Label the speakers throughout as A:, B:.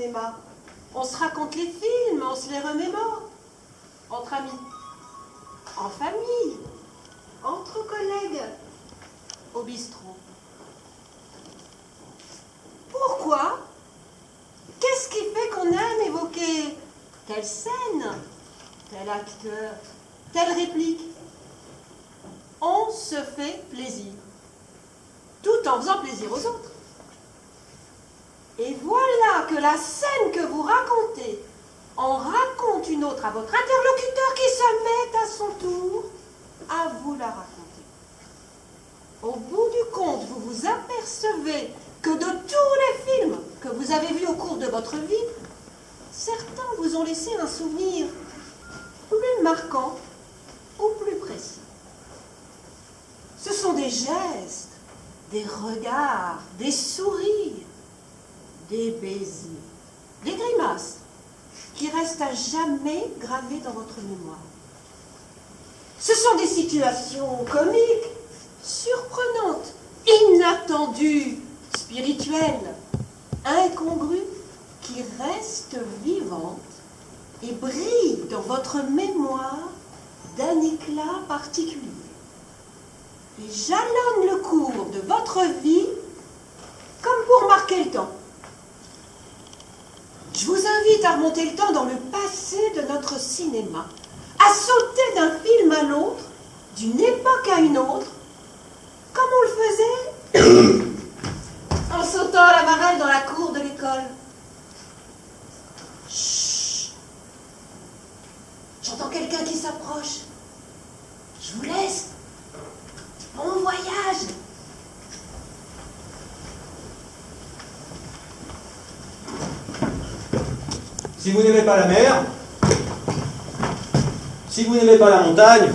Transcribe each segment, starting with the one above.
A: cinéma. On se raconte les films, on se les remémore. Entre amis, en famille, entre collègues, au bistrot. Pourquoi? Qu'est-ce qui fait qu'on aime évoquer telle scène, tel acteur, telle réplique? On se fait plaisir, tout en faisant plaisir aux autres. Et voilà que la scène que vous racontez en raconte une autre à votre interlocuteur qui se met à son tour à vous la raconter. Au bout du compte, vous vous apercevez que de tous les films que vous avez vus au cours de votre vie, certains vous ont laissé un souvenir plus marquant ou plus précis. Ce sont des gestes, des regards, des sourires, des baisers, des grimaces qui restent à jamais gravées dans votre mémoire. Ce sont des situations comiques, surprenantes, inattendues, spirituelles, incongrues, qui restent vivantes et brillent dans votre mémoire d'un éclat particulier. Et jalonnent le cours de votre vie comme pour marquer le temps. Je vous invite à remonter le temps dans le passé de notre cinéma, à sauter d'un film à l'autre, d'une époque à une autre, comme on le faisait en sautant à la marelle dans la cour de l'école. Chut! J'entends quelqu'un qui s'approche. Je vous laisse. Bon voyage!
B: Si vous n'aimez pas la mer, si vous n'aimez pas la montagne,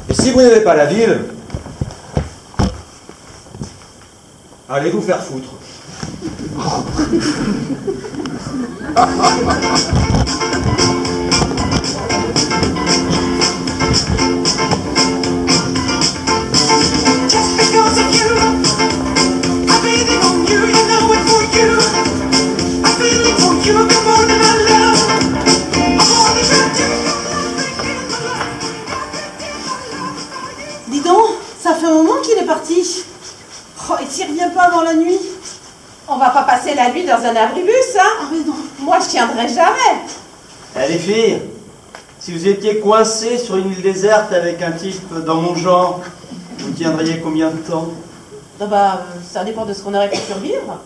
B: et si vous n'aimez pas la ville, allez vous faire foutre.
A: Dis donc, ça fait un moment qu'il est parti. Oh, et s'il revient pas avant la nuit? On va pas passer la nuit dans un abribus, hein? Ah mais non, moi je tiendrai jamais.
C: Eh les filles, si vous étiez coincées sur une île déserte avec un type dans mon genre, vous tiendriez combien de temps?
A: Ah bah, ça dépend de ce qu'on aurait pu survivre.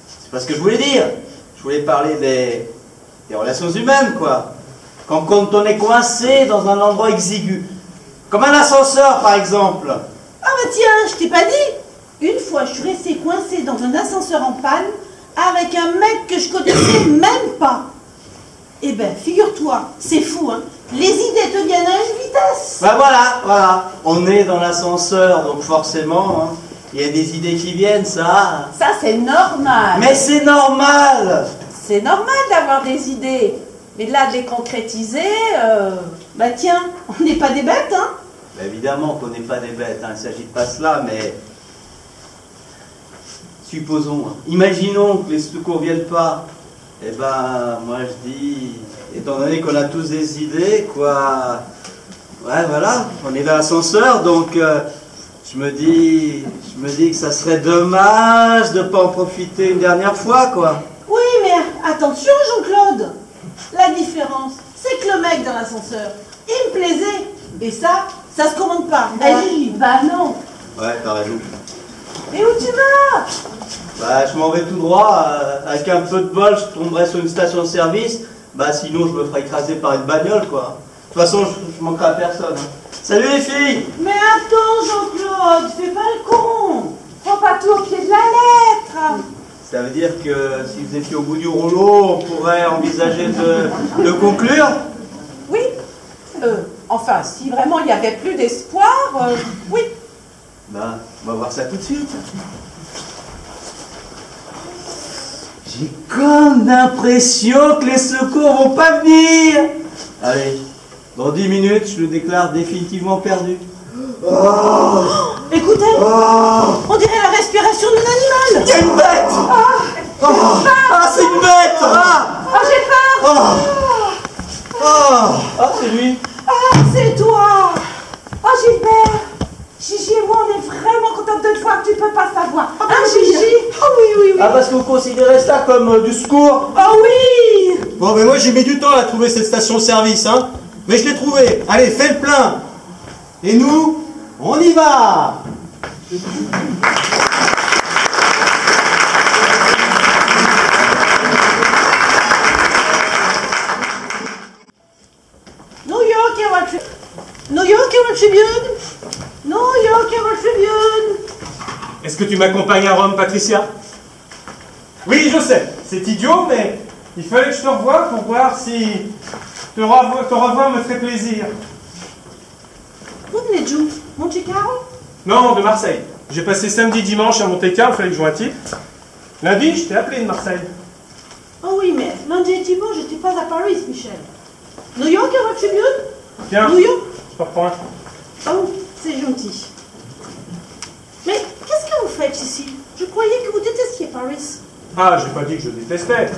C: C'est pas ce que je voulais dire. Je voulais parler des relations humaines, quoi. Quand on est coincé dans un endroit exigu. Comme un ascenseur, par exemple.
A: Ah bah tiens, je t'ai pas dit. Une fois, je suis restée coincée dans un ascenseur en panne avec un mec que je connaissais même pas. Eh ben, figure-toi, c'est fou, hein. Les idées te viennent à une vitesse.
C: Bah voilà. On est dans l'ascenseur, donc forcément, hein, il y a des idées qui viennent, ça.
A: Ça, c'est normal.
C: Mais c'est normal.
A: C'est normal d'avoir des idées. Mais là, de les concrétiser, bah tiens, on n'est pas des bêtes, hein.
C: Bah évidemment qu'on n'est pas des bêtes, hein, il ne s'agit pas de cela, mais... Supposons, hein, imaginons que les secours ne viennent pas. Eh ben, moi je dis, étant donné qu'on a tous des idées, quoi... Ouais, voilà, on est dans l'ascenseur, donc je me dis que ça serait dommage de ne pas en profiter une dernière fois, quoi.
A: Oui, mais attention, Jean-Claude. La différence, c'est que le mec dans l'ascenseur, il me plaisait. Et ça se commande pas. Bah non.
C: Ouais, t'as raison.
A: Et où tu vas?
C: Bah, je m'en vais tout droit. Avec un peu de bol, je tomberai sur une station-service. Bah, sinon, je me ferai écraser par une bagnole, quoi. De toute façon, je manquerai à personne. Hein. Salut les filles!
A: Mais attends, Jean-Claude, fais pas le con. Prends pas tout au pied de la lettre.
C: Ça veut dire que si vous étiez au bout du rouleau, on pourrait envisager de conclure?
A: Oui. Enfin, si vraiment il n'y avait plus d'espoir, oui.
C: Bah, on va voir ça tout de suite. J'ai comme l'impression que les secours vont pas venir. Allez, dans 10 minutes, je le déclare définitivement perdu. Oh,
A: Écoutez, on dirait la respiration d'un animal.
C: il y a une bête. C'est une bête.
A: J'ai peur.
B: Ah, c'est lui.
A: Ah, c'est toi. Gilbert. Gigi et moi, on est vraiment contents de te voir. Tu peux pas savoir. Gigi? Oui.
C: Ah, parce que vous considérez ça comme du secours?
A: Oui.
B: Bon, mais moi j'ai mis du temps à trouver cette station-service, hein. Mais je l'ai trouvée. Allez, fais le plein. Et nous, on y va.
A: New York Herald Tribune. New York Herald Tribune.
D: Est-ce que tu m'accompagnes à Rome, Patricia? Oui, je sais, c'est idiot, mais il fallait que je te revoie pour voir si te revoir me ferait plaisir.
A: Vous venez d'où? Monte-Carlo?
D: Non, de Marseille. J'ai passé samedi, dimanche à Monte-Carlo, il fallait que je joue un titre. Lundi, je t'ai appelé de Marseille.
A: Oh oui, mais lundi et dimanche, j'étais pas à Paris, Michel. New York Herald Tribune?
D: Tiens,
A: New York?
D: je te reprends.
A: Oh, c'est gentil. Mais qu'est-ce que vous faites ici? Je croyais que vous détestiez Paris.
D: Ah, j'ai pas dit que je détestais.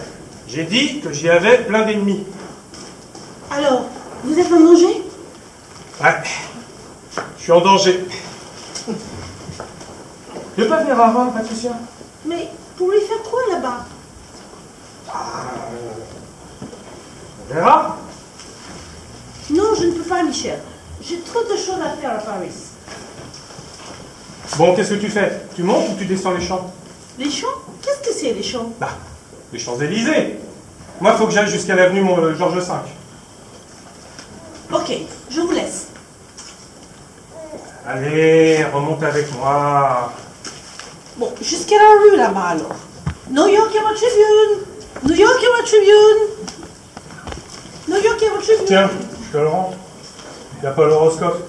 D: J'ai dit que j'y avais plein d'ennemis.
A: Alors, vous êtes en danger?
D: Ouais, je suis en danger. Tu veux pas venir à Rome, Patricia?
A: Mais pour lui faire quoi là-bas?
D: On verra.
A: Non, je ne peux pas, Michel. J'ai trop de choses à faire à Paris.
D: Bon, qu'est-ce que tu fais? Tu montes ou tu descends les champs?
A: Les champs? Qu'est-ce que c'est, les champs?
D: Bah, les Champs-Élysées. Moi, il faut que j'aille jusqu'à l'avenue Georges V.
A: Ok, je vous laisse.
D: Allez, remonte avec moi.
A: Bon, jusqu'à la rue là-bas alors. New York Herald Tribune. New York Herald Tribune. New York Herald Tribune.
D: Tiens, je te le rends. Il n'y a pas l'horoscope.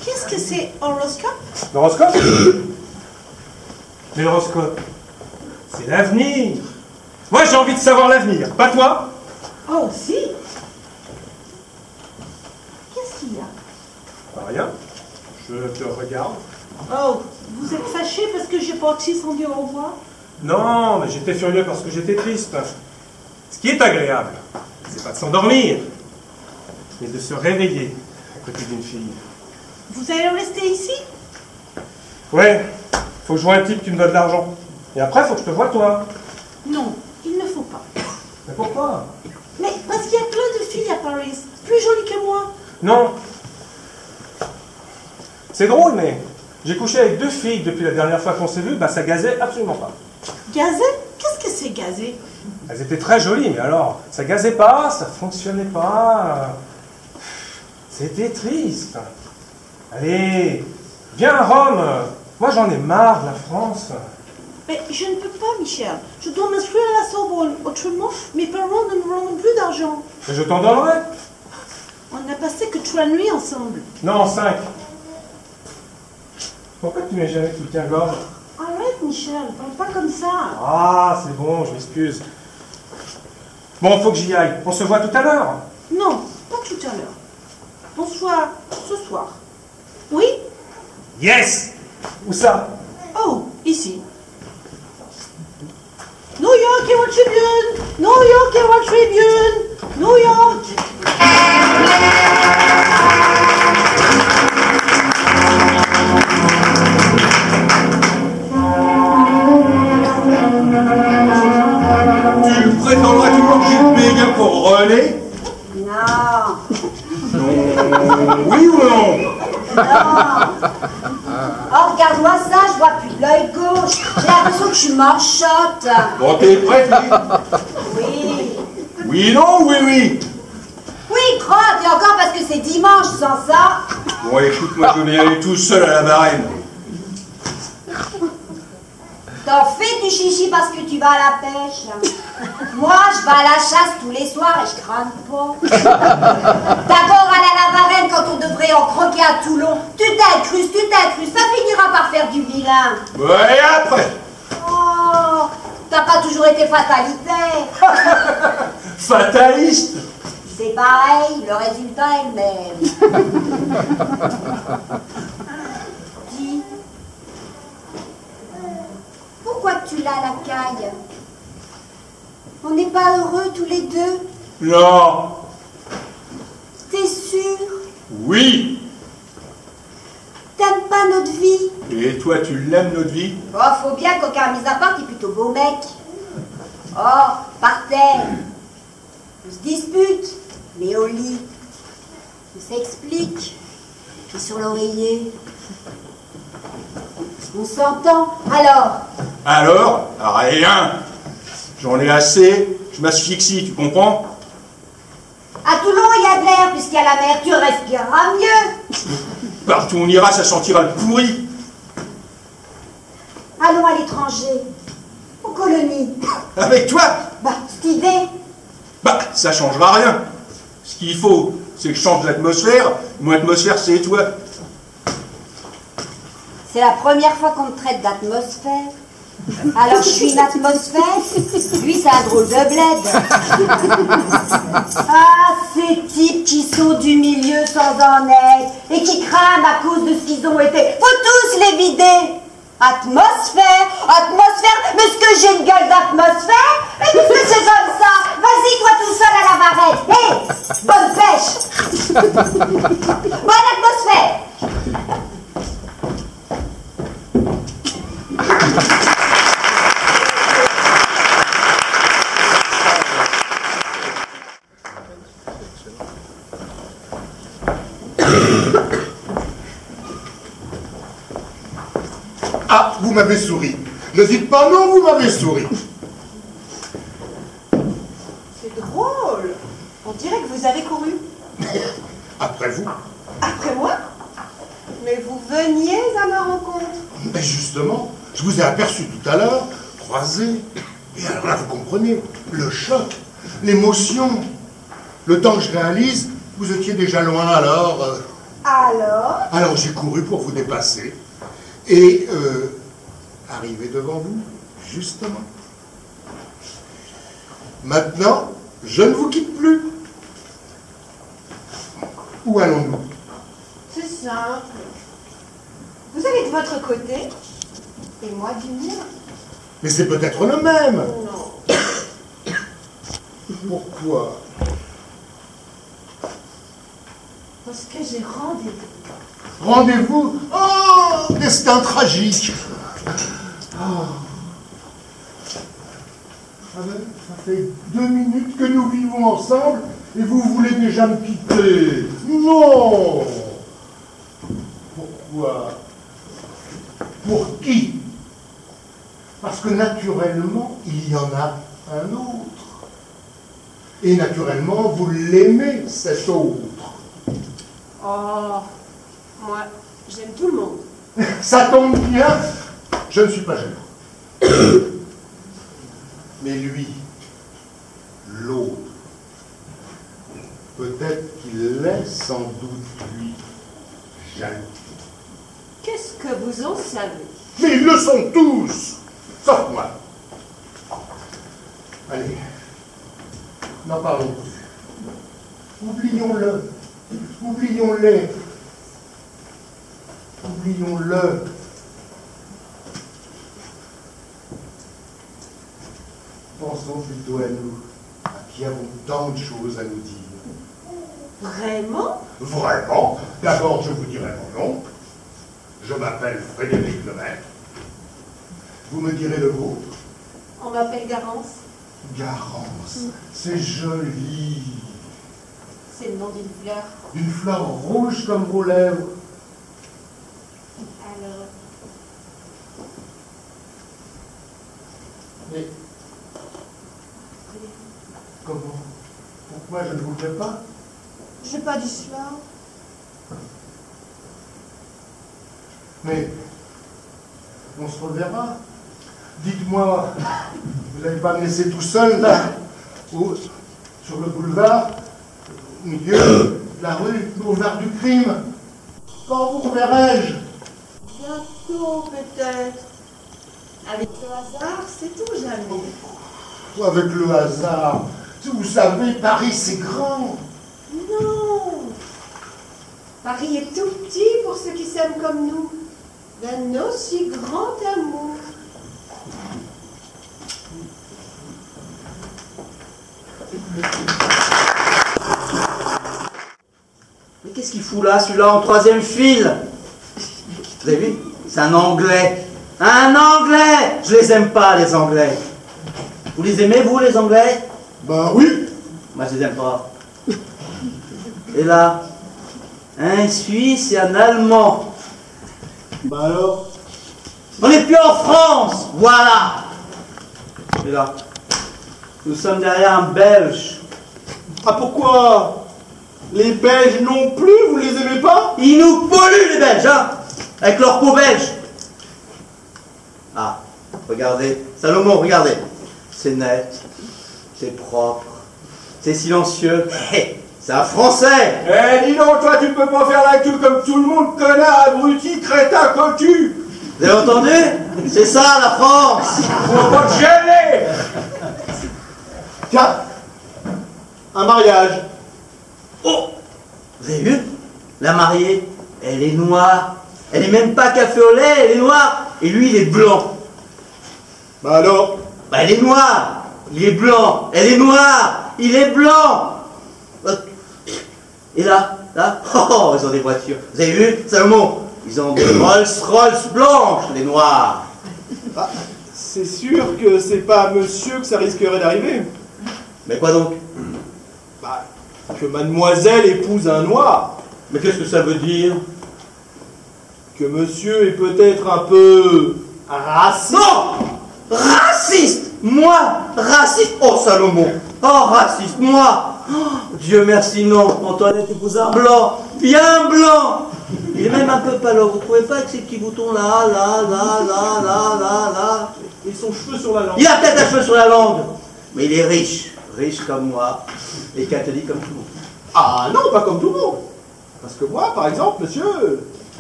A: Qu'est-ce que c'est, horoscope?
D: L'horoscope? Mais l'horoscope, c'est l'avenir. Moi, j'ai envie de savoir l'avenir, pas toi?
A: Oh, si. Qu'est-ce qu'il y a?
D: Pas rien. Je te regarde.
A: Oh, vous êtes fâché parce que j'ai parti sans dire au revoir?
D: Non, mais j'étais furieux parce que j'étais triste. Ce qui est agréable, c'est pas de s'endormir, mais de se réveiller à côté d'une fille.
A: Vous allez rester ici?
D: Ouais, faut que je voie un type qui me donne de l'argent. Et après, faut que je te voie toi.
A: Non, il ne faut pas.
D: Mais pourquoi?
A: Mais parce qu'il y a plein de filles à Paris, plus jolies que moi.
D: Non. C'est drôle, mais j'ai couché avec 2 filles depuis la dernière fois qu'on s'est vu, bah ça gazait absolument pas.
A: Gazé? Qu'est-ce que c'est gazé?
D: Elles étaient très jolies, mais alors, ça gazait pas, ça fonctionnait pas. C'était triste. Allez, viens à Rome. Moi, j'en ai marre de la France.
A: Mais je ne peux pas, Michel. Je dois m'inscrire à la Sorbonne. Autrement, mes parents ne me rendront plus d'argent.
D: Mais je t'en donnerai.
A: On n'a passé que 3 nuits ensemble.
D: Non, 5. Pourquoi tu m'as jamais soutien-gorge?
A: Arrête, Michel. Parle pas comme ça.
D: Ah, c'est bon, je m'excuse. Bon, faut que j'y aille. On se voit tout à l'heure.
A: Non, pas tout à l'heure. Bonsoir, ce soir. Oui?
D: Yes! Où ça?
A: Oh, ici. New York Herald Tribune! New York Herald Tribune! New York!
B: Tu prétendras toujours que j'ai le gars pour relais?
E: Non,
B: Oui ou non?
E: non. Oh, regarde-moi ça, je vois plus de l'œil gauche. J'ai l'impression que je suis morchotte.
B: Bon, t'es prête,
E: Oui.
B: oui, non, oui, oui.
E: Oui, crotte, et encore parce que c'est dimanche sans ça.
B: Bon, écoute, moi je vais y aller tout seul à la Varenne.
E: T'en fais du chichi parce que tu vas à la pêche. Moi, je vais à la chasse tous les soirs et je crame pas. D'abord aller à la Varenne quand on devrait en croquer à Toulon. Tu t'incrustes, ça finira par faire du vilain.
B: Ouais, et après?
E: Oh, t'as pas toujours été fatalitaire.
B: Fataliste?
E: C'est pareil, le résultat est le même. celui-là à la caille. On n'est pas heureux tous les deux.
F: Non.
E: T'es sûr?
F: Oui.
E: T'aimes pas notre vie?
F: Et toi, tu l'aimes, notre vie?
E: Oh, faut bien qu'aucun mis à part, t'es plutôt beau mec. Oh, par terre. On se dispute, mais au lit. On s'explique. Et sur l'oreiller. On s'entend, alors?
F: Alors? Rien. J'en ai assez. Je m'asphyxie, tu comprends?
E: À Toulon, il y a de l'air, puisqu'il y a la mer, tu respireras mieux.
F: Partout où on ira, ça sentira le pourri.
E: Allons à l'étranger, aux colonies.
F: Avec toi?
E: Bah, cette idée.
F: Bah, ça changera rien. Ce qu'il faut, c'est que je change l'atmosphère. Mon atmosphère, c'est toi.
E: C'est la première fois qu'on me traite d'atmosphère. Alors je suis une atmosphère, lui c'est un drôle de bled. Ah, ces types qui sont du milieu sans en être et qui crament à cause de ce qu'ils ont été. Faut tous les vider. Atmosphère, atmosphère, mais est-ce que j'ai une gueule d'atmosphère? Et puisque c'est comme ça, vas-y toi tout seul à la barrette. Hé, bonne pêche. Bonne atmosphère.
G: Ah, vous m'avez souri. Ne dites pas non, vous m'avez souri.
A: C'est drôle. On dirait que vous avez couru.
G: Après vous.
A: Après moi? Mais vous veniez à ma rencontre.
G: Mais justement, je vous ai aperçu tout à l'heure, croisé. Et alors là, vous comprenez, le choc, l'émotion. Le temps que je réalise, vous étiez déjà loin, alors... Alors j'ai couru pour vous dépasser. Et arriver devant vous, justement. Maintenant, je ne vous quitte plus. Où allons-nous?
A: C'est simple. Vous allez de votre côté et moi du mien.
G: Mais c'est peut-être le même.
A: Non.
G: Pourquoi?
A: Parce que j'ai rendez-vous.
G: Rendez-vous? Oh, destin tragique. Oh. Ah ben, ça fait 2 minutes que nous vivons ensemble et vous voulez déjà me quitter. Non. Pourquoi? Pour qui? Parce que naturellement, il y en a un autre. Et naturellement, vous l'aimez, cet autre.
A: Oh, moi, j'aime tout le monde.
G: Ça tombe bien, je ne suis pas jaloux. Mais lui, l'autre, peut-être qu'il est sans doute, lui, jaloux.
A: Qu'est-ce que vous en savez?
G: Mais ils le sont tous, sauf moi. Allez, n'en parlons plus. Oublions-le. Oublions-les. Oublions-le. Pensons plutôt à nous, qui avons tant de choses à nous dire.
A: Vraiment?
G: Vraiment? D'abord, je vous dirai mon nom. Je m'appelle Frédéric Lemaître. Vous me direz le vôtre.
A: On m'appelle Garance.
G: Garance, c'est joli.
A: C'est le nom d'une fleur.
G: Une fleur rouge comme vos lèvres.
A: Alors,
G: Mais comment? Pourquoi je ne vous plais pas?
A: j'ai pas dit cela.
G: Mais on se reverra. Dites-moi, vous n'allez pas me laisser tout seul là, sur le boulevard, au milieu de la rue, le boulevard du crime. Quand vous reverrai-je?
A: Bientôt, peut-être. Avec le hasard, c'est tout jamais.
G: Avec le hasard. Vous savez, Paris c'est grand.
A: Non. Paris est tout petit pour ceux qui s'aiment comme nous. D'un aussi grand amour.
C: Mais qu'est-ce qu'il fout là, celui-là, en troisième fil? Vous avez vu? C'est un Anglais. Un Anglais! Je les aime pas, les Anglais. Vous les aimez, vous, les Anglais?
G: Bah oui.
C: Moi, je les aime pas. Et là, un Suisse et un Allemand.
G: Bah alors?
C: On n'est plus en France, voilà. Et là, nous sommes derrière un Belge.
F: Ah pourquoi? Les Belges non plus, vous les aimez pas?
C: Ils nous polluent, les Belges, hein, avec leur peau belge. Ah, regardez, Salomon, regardez. C'est net, c'est propre, c'est silencieux. C'est un Français.
F: Eh, dis donc, toi, tu peux pas faire la queue comme tout le monde, connard, abruti, crétin, cocu.
C: Vous avez entendu? C'est ça, la France.
F: Faut pas te gêner. Tiens, un mariage.
C: Oh, vous avez vu? La mariée, elle est noire. Elle est même pas café au lait, elle est noire. Et lui, il est blanc.
F: Bah alors?
C: Bah, elle est noire. Il est blanc. Elle est noire. Il est blanc. Et là, oh, ils ont des voitures. Vous avez vu, Salomon? Ils ont des Rolls-Royce blanches, les noirs.
F: Ah, c'est sûr que c'est pas à monsieur que ça risquerait d'arriver.
C: Mais quoi donc?
F: Bah, que mademoiselle épouse un noir.
C: Mais qu'est-ce que ça veut dire?
F: Que monsieur est peut-être un peu raciste.
C: Non! Raciste! Moi? Raciste? Oh, Salomon! Oh, raciste! Moi! Oh, Dieu merci, non. Antoinette épouse un blanc. Bien blanc! Il est même un peu pâle. Vous trouvez pas avec ces petits boutons là, là?
F: Et son cheveu sur la langue.
C: Il a peut-être un cheveu sur la langue. Mais il est riche. Riche comme moi. Et catholique comme tout le monde.
F: Ah non, pas comme tout le monde. Parce que moi, par exemple, monsieur,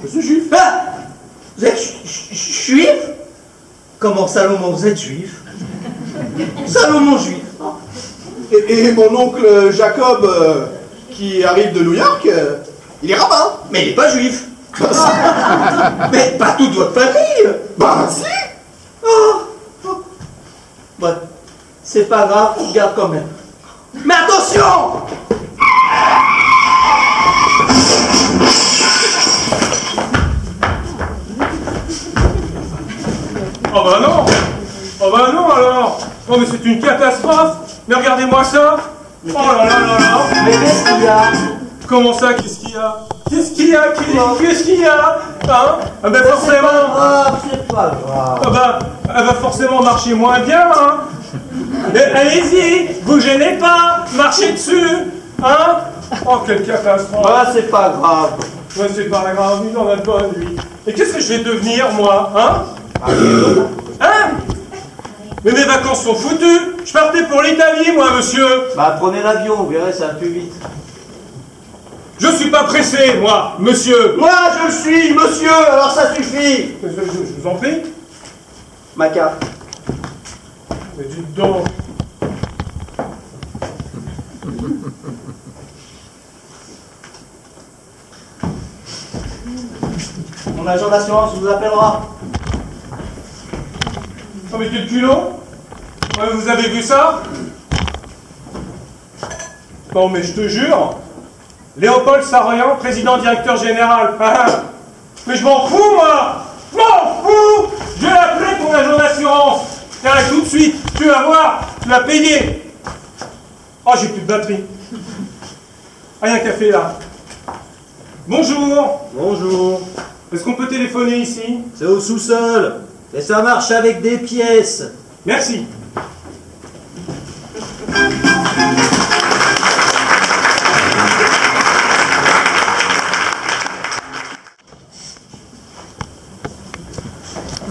F: je suis juif.
C: Ah! Vous êtes juif? Comment, Salomon, vous êtes juif? Salomon juif.
F: Et mon oncle Jacob, qui arrive de New York, il est rabbin.
C: Mais il n'est pas juif. Mais pas toute votre famille.
F: Bah si.
C: Ouais, c'est pas grave, on regarde quand même. Mais attention!
D: Oh bah non! Oh bah non alors! Oh mais c'est une catastrophe! Mais regardez-moi ça! Oh là là là là!
C: Mais qu'est-ce qu'il y a?
D: Comment ça, qu'est-ce qu'il y a? Qu'est-ce qu'il y a? Qu'est-ce qu'il y a? Hein? Ah ben forcément!
C: C'est pas grave.
D: Ah bah, elle va forcément marcher moins bien, hein? Mais allez-y, vous gênez pas, marchez dessus, hein? Oh, quelle catastrophe!
C: Ah, c'est pas grave.
D: Ouais, c'est pas grave, il en a pas, lui. Et qu'est-ce que je vais devenir, moi, hein? Hein? Mais mes vacances sont foutues! Je partais pour l'Italie, moi, monsieur!
C: Bah, prenez l'avion, vous verrez, ça va plus vite.
D: Je suis pas pressé, moi, monsieur!
C: Moi, je le suis, monsieur, alors ça suffit!
D: Je vous en prie.
C: Ma carte.
D: Mais dites donc.
C: Mon agent d'assurance vous appellera.
D: Oh, mais quel culot! Ouais, vous avez vu ça? Non, mais je te jure, Léopold Saroyan, président directeur général. Mais je m'en fous, moi! Je m'en fous! Je vais appeler ton agent d'assurance. Tiens, tout de suite, tu vas voir, tu vas payer. Oh, j'ai plus de batterie. Ah, il y a un café là. Bonjour.
C: Bonjour.
D: Est-ce qu'on peut téléphoner ici?
C: C'est au sous-sol. Et ça marche avec des pièces.
D: Merci.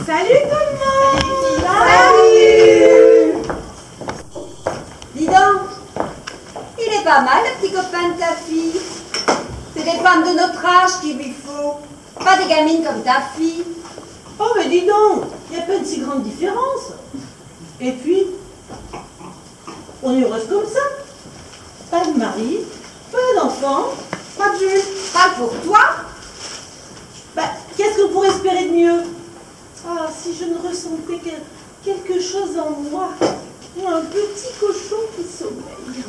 A: Salut tout le monde!
E: Salut! Dis donc, il est pas mal le petit copain de ta fille. C'est des femmes de notre âge qu'il lui faut. Pas des gamines comme ta fille.
A: Oh, mais dis donc, il n'y a pas une si grande différence. Et puis, on est heureuse comme ça. Pas de mari, pas d'enfant, pas de juge.
E: Pas pour toi.
A: Bah, qu'est-ce qu'on pourrait espérer de mieux? Ah, si je ne ressentais quelque chose en moi. Un petit cochon qui sommeille.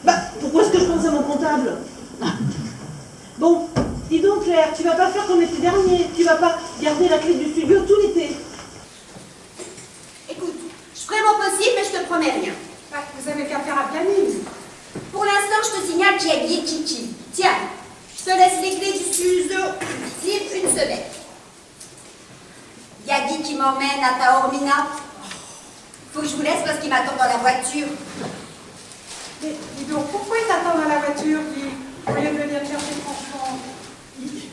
A: Bah, pourquoi est-ce que je pense à mon comptable? Bon, dis donc Claire, tu vas pas faire comme l'été dernier. Tu vas pas garder la clé du studio tout l'été.
E: Écoute, je ferai mon possible, mais je te promets rien.
A: Bah, vous avez qu'à faire un planning.
E: Pour l'instant, je te signale que j'ai habillé Kiki. Tiens, je te laisse les clés du studio libre une semaine. Y a Guy qui m'emmène à Taormina. Faut que je vous laisse parce qu'il m'attend dans la voiture.
A: Mais dis donc, pourquoi il t'attend dans la voiture, Guy, au lieu de venir chercher Franchement?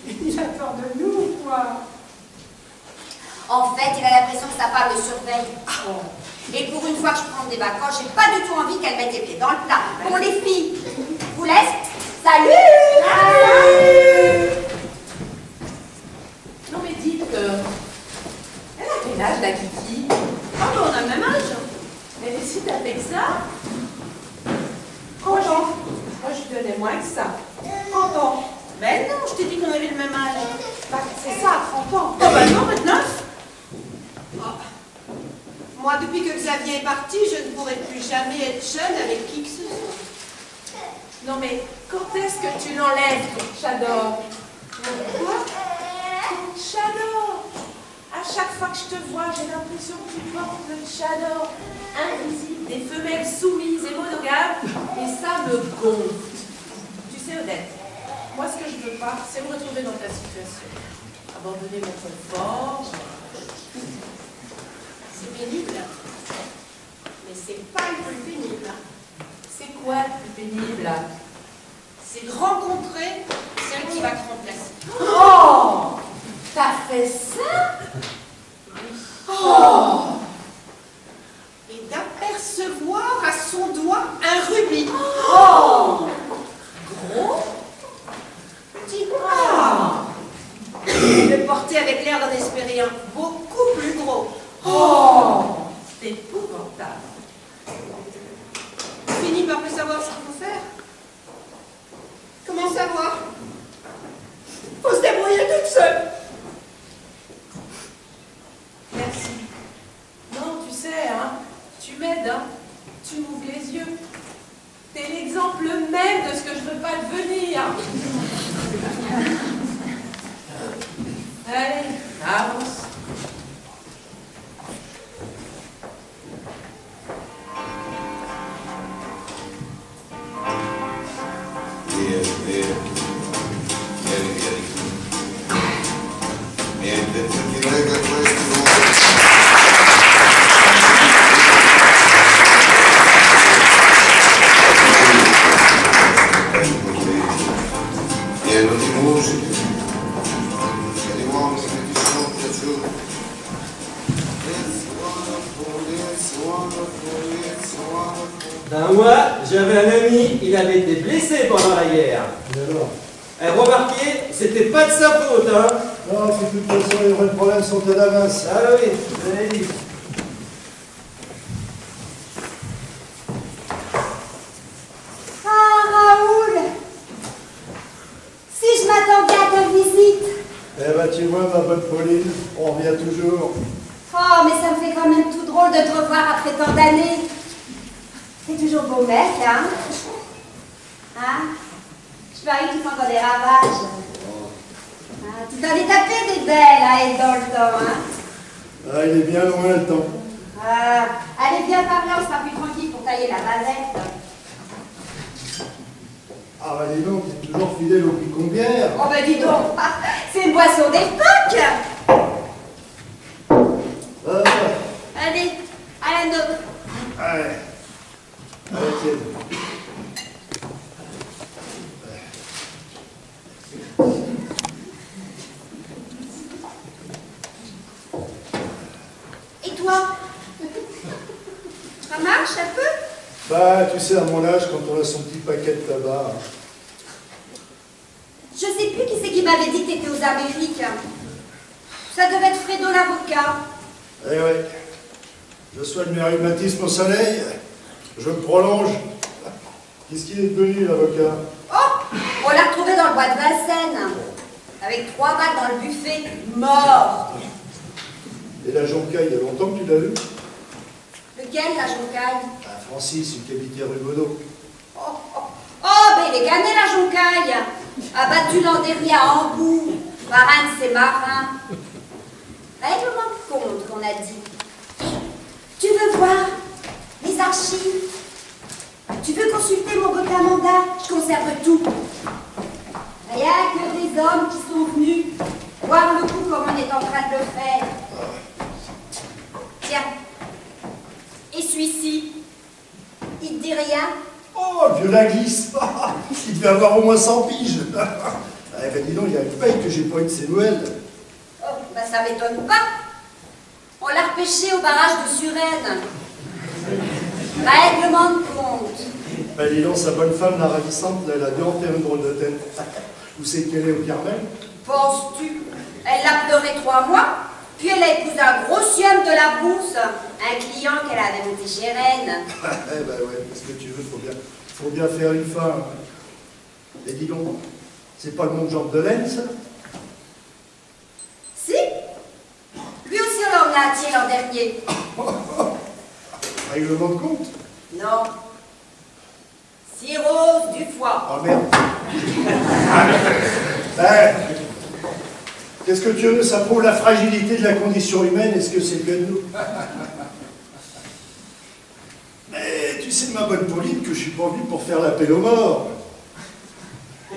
A: Il a peur de nous ou quoi?
E: En fait, il a l'impression que sa femme le surveille. Et pour une fois que je prends des vacances, j'ai pas du tout envie qu'elle mette les pieds dans le plat. Pour les filles, je vous laisse. Salut! Salut!
A: Non mais dites, elle a quel âge la Kiki? Oh, mais on a le même âge. Mais si t'as fait que ça? 30 ans. Moi je lui donnais moins que ça. 30 ans. Mais non, je t'ai dit qu'on avait le même âge. Bah, c'est ça, à 30 ans. Oh bah non, 29. Oh. Moi, depuis que Xavier est parti, je ne pourrai plus jamais être jeune avec qui que ce soit. Non mais, quand est-ce que tu l'enlèves, ton Chador? Quoi? Ton Chador? À chaque fois que je te vois, j'ai l'impression que tu portes le Chador invisible des femelles soumises et monogames, et ça me gonfle. Tu sais, Odette, moi ce que je veux pas, c'est me retrouver dans ta situation. Abandonner mon confort. C'est pénible. Mais c'est pas le plus pénible. C'est quoi le plus pénible? C'est de rencontrer celle qui va te remplacer. Oh! T'as fait ça? Oh! Et d'apercevoir à son doigt un rubis. Oh! Gros? Petit? Oh! Et le porter avec l'air d'en espérer un beaucoup plus gros. Oh! C'est épouvantable. On finit par plus savoir ce qu'il faut faire. Comment savoir? Faut se débrouiller toute seule. Merci. Non, tu sais, hein, tu m'aides, hein. Tu m'ouvres les yeux. T'es l'exemple même de ce que je veux pas devenir. Allez, avance.
H: Niente, direi che questo pieno di musica, e di uomini che ti sono piaciuti.
I: Ben moi, j'avais un ami, il avait été blessé pendant la guerre.
J: Et alors?
I: Et remarquez, c'était pas de sa faute, hein.
J: Non, de toute façon, les vrais problèmes sont à l'avance.
I: Ah oui, je l'ai dit.
E: Ah, Raoul! Si je m'attendais à ta visite.
J: Eh ben, tu vois, ma bonne Pauline, on revient toujours.
E: Oh, mais ça me fait quand même tout drôle de te revoir après tant d'années. T'es toujours beau mec, hein? Hein? Je parie que tu prends des ravages. Ah, tu t'en es tapé des belles à être dans le temps, hein?
J: Ah, il est bien loin le temps.
E: Ah, allez, viens par là, on sera plus tranquille pour tailler la bavette.
J: Ah, bah dis donc, t'es toujours fidèle au picombière.
E: Oh, ben dis donc, c'est une boisson d'époque! Allez, à la nôtre.
J: Allez. Allez, tiens.
E: Et toi? Ça marche un peu?
J: Bah, tu sais, à mon âge, quand on a son petit paquet de tabac.
E: Je sais plus qui c'est qui m'avait dit que t'étais aux Amériques. Ça devait être Fredo l'avocat.
J: Eh ouais. Je soigne mes rhumatismes au soleil. Je me prolonge. Qu'est-ce qu'il est devenu, l'avocat?
E: Oh! On l'a retrouvé dans le bois de Vincennes. Avec 3 balles dans le buffet. Mort.
J: Et la Joncaille, il y a longtemps que tu l'as vu?
E: Lequel, la Joncaille?
J: Ah, Francis, celui qui habitait rue Godot.
E: Ben il est gagné, la Joncaille. Abattu l'an dernier à Hambourg par un de ses marins. Règlement de compte, qu'on a dit. Tu veux voir les archives? Tu veux consulter mon mandat? Je conserve tout. Rien que des hommes qui sont venus voir le coup comme on est en train de le faire. Tiens. Et celui-ci, il te dit rien?
J: Oh, le vieux Laglisse. Il devait avoir au moins 100 piges. Eh ben dis donc, il y a une paye que j'ai pas eu de ses nouvelles.
E: Oh, ben ça m'étonne pas. On l'a repêché au barrage de Suresnes. Règlement de compte.
J: Ben dis donc, sa bonne femme, la ravissante, elle a dû en faire une drôle de tête. Où c'est qu'elle est au Carmel?
E: Penses-tu? Elle l'a pleuré 3 mois, puis elle a épousé un gros sium de la bourse, un client qu'elle avait monté chez Rennes.
J: Eh ben ouais, qu'est-ce que tu veux, faut bien faire une fin. Et dis donc, c'est pas le monde genre de laine, ça?
E: Si. Lui aussi on en a attiré l'an dernier.
J: Règlement de compte?
E: Non. Cirrhose du foie.
J: Oh merde. Ben, qu'est-ce que tu veux? Ça prouve la fragilité de la condition humaine. Est-ce que c'est que de nous? Mais tu sais, ma bonne Pauline, que je suis pas venu pour faire l'appel aux morts.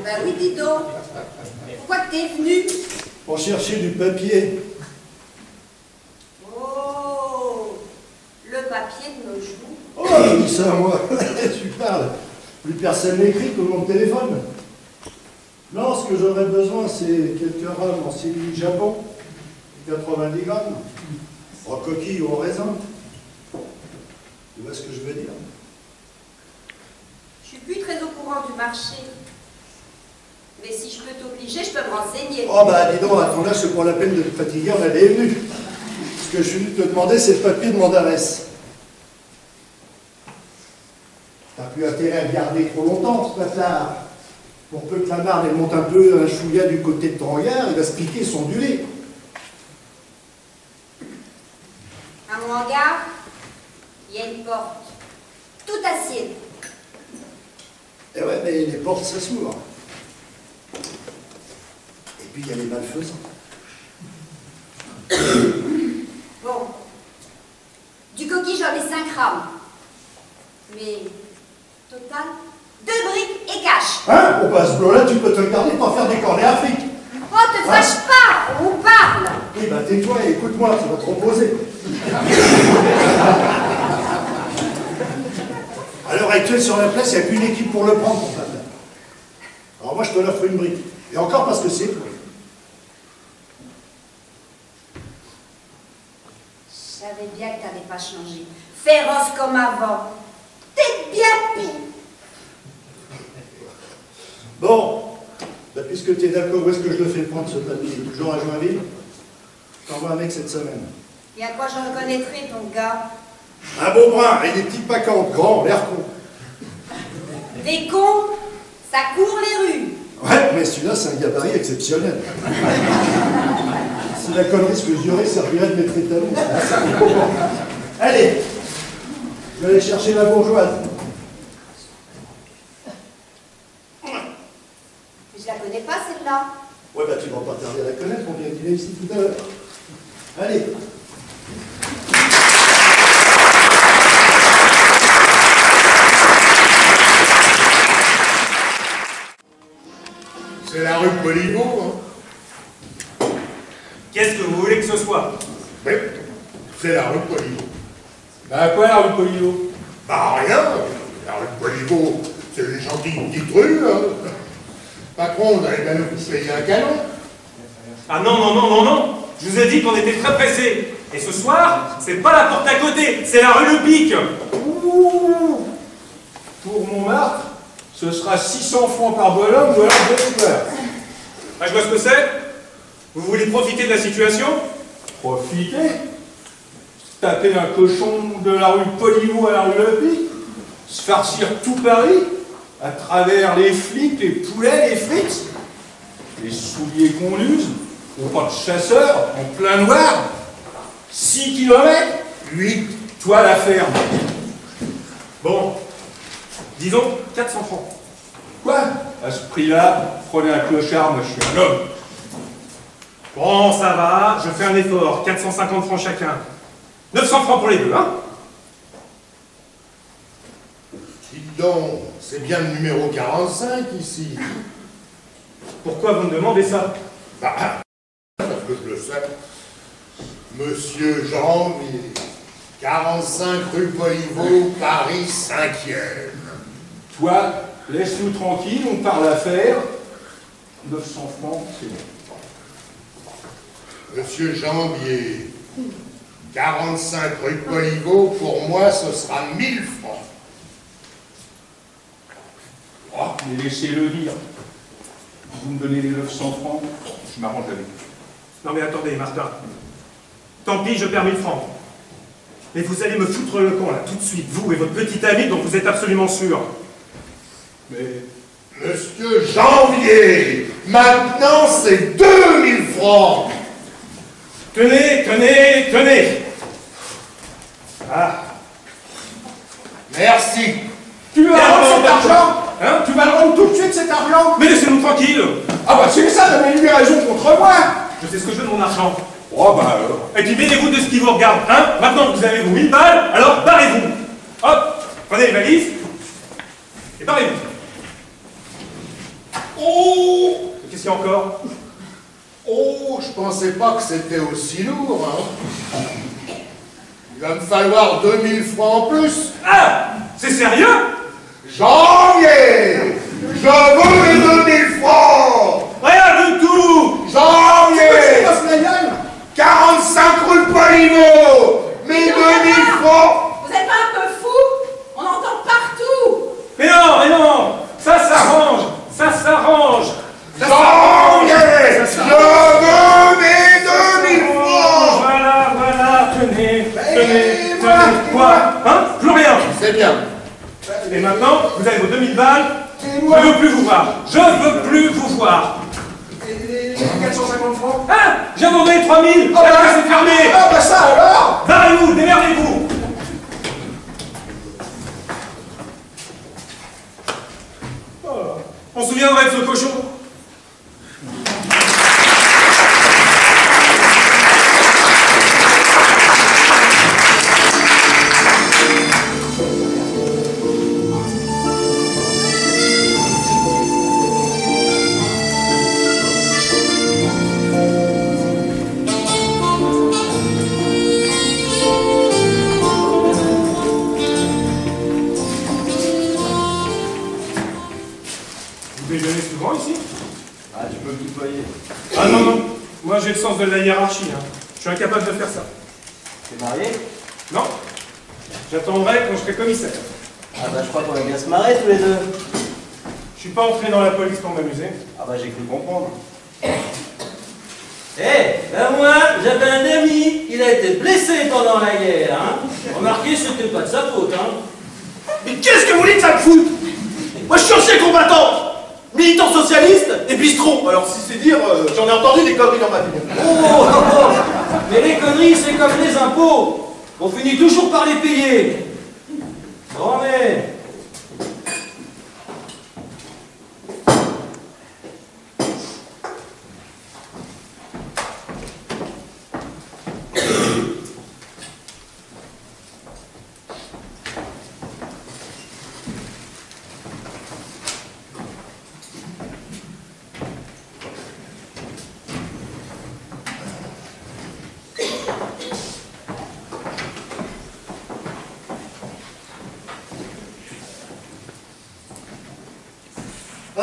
E: Ben oui, dis donc. Pourquoi t'es venu?
J: Pour chercher du papier.
E: Oh, le papier de nos jours.
J: Oh, je dis ça, moi. Tu parles. Plus personne n'écrit que mon téléphone. Non, ce que j'aurais besoin, c'est quelques rames en céleri Japon, 90 grammes, en coquille ou en raisin. Tu vois ce que je veux dire?
E: Je suis plus très au courant du marché. Mais si je peux t'obliger, je peux me renseigner.
J: Oh bah dis donc, à ton âge, c'est pour la peine de te fatiguer, on allait venue. Ce que je suis venu te demander, c'est le papier de Mandarès. T'as plus intérêt à le garder trop longtemps, ce bâtard. Pour peu que la marne elle monte un peu un chouïa du côté de ton regard, il va se piquer son du lait.
E: À mon hangar, il y a une porte. Tout acier.
J: Eh ouais, mais les portes, ça s'ouvre. Et puis il y a les malfaisants.
E: Bon. Du coquille, j'en ai 5 rames. Mais, total, 2 briques et cash.
J: Hein? Bon bah, ce bleu-là, tu peux te le garder pour faire des cornets afriques.
E: Oh, te fâche pas, on parle.
J: Oui, bah tais-toi et écoute-moi, tu vas te reposer. À l'heure actuelle, sur la place, il n'y a qu'une équipe pour le prendre, pour ta place. Alors moi, je te l'offre une brique. Et encore parce que c'est toi.
E: Je savais bien que t'avais pas changé. Féroce comme avant. T'es bien pire.
J: Bon, bah, puisque tu es d'accord, où est-ce que je le fais prendre ce papier? Toujours à Joinville? Je t'envoie un mec cette semaine.
E: Et à quoi je reconnaîtrai ton gars?
J: Un beau brun, avec des petits pacantes, grands, l'air con.
E: Des cons, ça court les rues.
J: Ouais, mais celui-là, c'est un gabarit exceptionnel. Si la connerie se mesurait, servirait de mettre étalon. Allez, je vais aller chercher la bourgeoise.
E: Je la connais pas, celle-là.
J: Ouais, bah tu vas pas tarder à la connaître, on vient de dîner ici tout à l'heure. Allez.
G: C'est la rue Poliveau, hein.
D: Qu'est-ce que vous voulez que ce soit?
G: Oui, c'est la rue Poliveau.
D: Bah quoi la rue Poliveau?
G: Bah rien, la rue Poliveau, c'est une gentille petite rue, hein. Patron, vous allez bien nous payer un canon.
D: Ah non, non, non, non, non. Je vous ai dit qu'on était très pressés. Et ce soir, c'est pas la porte à côté, c'est la rue Le Pic.
K: Ouh. Pour Montmartre, ce sera 600 francs par bonhomme ou alors 2 heures.
D: Ah, je vois ce que c'est. Vous voulez profiter de la situation?
K: Profiter? Taper un cochon de la rue Poliveau à la rue Le Pic? Se farcir tout Paris? À travers les flics, les poulets, les frites? Les souliers qu'on use? Au pas de chasseurs, en plein noir? 6 km
G: 8.
K: Toi, la ferme. Bon, disons 400 francs. Quoi? À ce prix-là, prenez un clochard, moi je suis un homme.
D: Bon, ça va, je fais un effort. 450 francs chacun. 900 francs pour les deux, hein?
G: Dites donc, c'est bien le numéro 45 ici.
D: Pourquoi vous me demandez ça?
G: Bah, parce que je le sais. Monsieur Janvier, 45 rue Poliveau, Paris 5e.
K: Toi, laisse-nous tranquille, on parle affaires. 900 francs, c'est bon.
G: Monsieur Janvier, 45 rue Poliveau, pour moi, ce sera 1000 francs.
K: Oh, mais laissez-le dire. Vous me donnez les 900 francs, je m'arrange avec vous.
D: Non mais attendez, Martin. Tant pis, je perds 1000 francs. Mais vous allez me foutre le camp, là, tout de suite, vous et votre petit ami dont vous êtes absolument sûr.
K: Mais...
G: Monsieur Janvier, maintenant, c'est 2000 francs.
D: Tenez, tenez, tenez. Ah.
G: Merci.
K: Tu vas rendre cet argent? Hein? Tu vas le rendre tout de suite, cet argent?
D: Mais laissez-nous tranquille.
K: Ah bah c'est ça, donnez-lui raison contre moi.
D: Je sais ce que je veux de mon argent.
K: Oh bah alors.
D: Et puis mêlez-vous de ce qui vous regarde, hein? Maintenant que vous avez vos 1000 balles, alors barrez-vous. Hop, prenez les valises et barrez-vous.
G: Oh!
D: Qu'est-ce qu'il y a encore?
G: Oh, je pensais pas que c'était aussi lourd, hein. Il va me falloir 2000 francs en plus.
D: Ah! C'est sérieux?
G: Janvier! Je veux les 2000 francs!
D: Rien du tout!
G: Janvier! 45 rue Poliveau! Mes 2000 francs!
E: Vous êtes pas un peu fou? On entend partout.
D: Mais non! Ça s'arrange! Ça s'arrange!
G: Janvier! Je veux mes 2000 francs!
D: Voilà, tenez. Quoi? Hein? Plus rien!
G: C'est bien.
D: Et maintenant, vous avez vos 2000 balles. Je ne veux plus vous voir. Je veux plus vous voir.
K: Et 450 francs?
D: Hein? J'ai donné 3000.
K: Ah bah,
D: c'est fermé.
K: Ah bah ça alors!
D: Barrez-vous, démerdez-vous. On se souviendrait de ce cochon. Vous déjeunez souvent ici?
C: Ah, tu peux me tutoyer.
D: Ah non. Moi j'ai le sens de la hiérarchie. Hein. Je suis incapable de faire ça.
C: T'es marié?
D: Non. J'attendrai quand je serai commissaire.
C: Ah bah je crois qu'on va bien se marrer tous les deux.
D: Je suis pas entré dans la police pour m'amuser.
C: Ah bah j'ai cru comprendre.
I: Moi, j'avais un ami, il a été blessé pendant la guerre, hein. Remarquez, c'était pas de sa faute, hein.
L: Mais qu'est-ce que vous voulez que ça me foute? Moi je suis ancien combattant, militant socialiste et bistrot. Alors si c'est dire, j'en ai entendu des conneries dans ma vie.
I: Oh. Mais les conneries, c'est comme les impôts. On finit toujours par les payer. Bon, mais...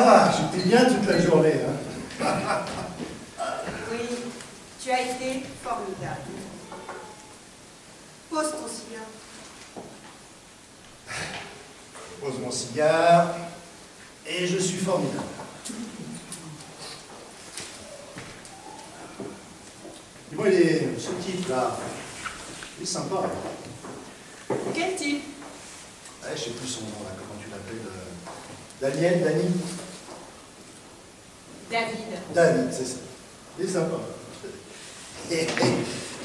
J: Ah, j'étais bien toute la journée. Hein.
E: Oui, tu as été formidable. Pose ton cigare.
J: Pose mon cigare. Et je suis formidable. Dis-moi, ce type-là, il est sympa.
E: Quel type?
J: Ouais, je sais plus son nom, là, comment tu l'appelles. Daniel, Dany?
E: David.
J: David, c'est ça. Il est sympa.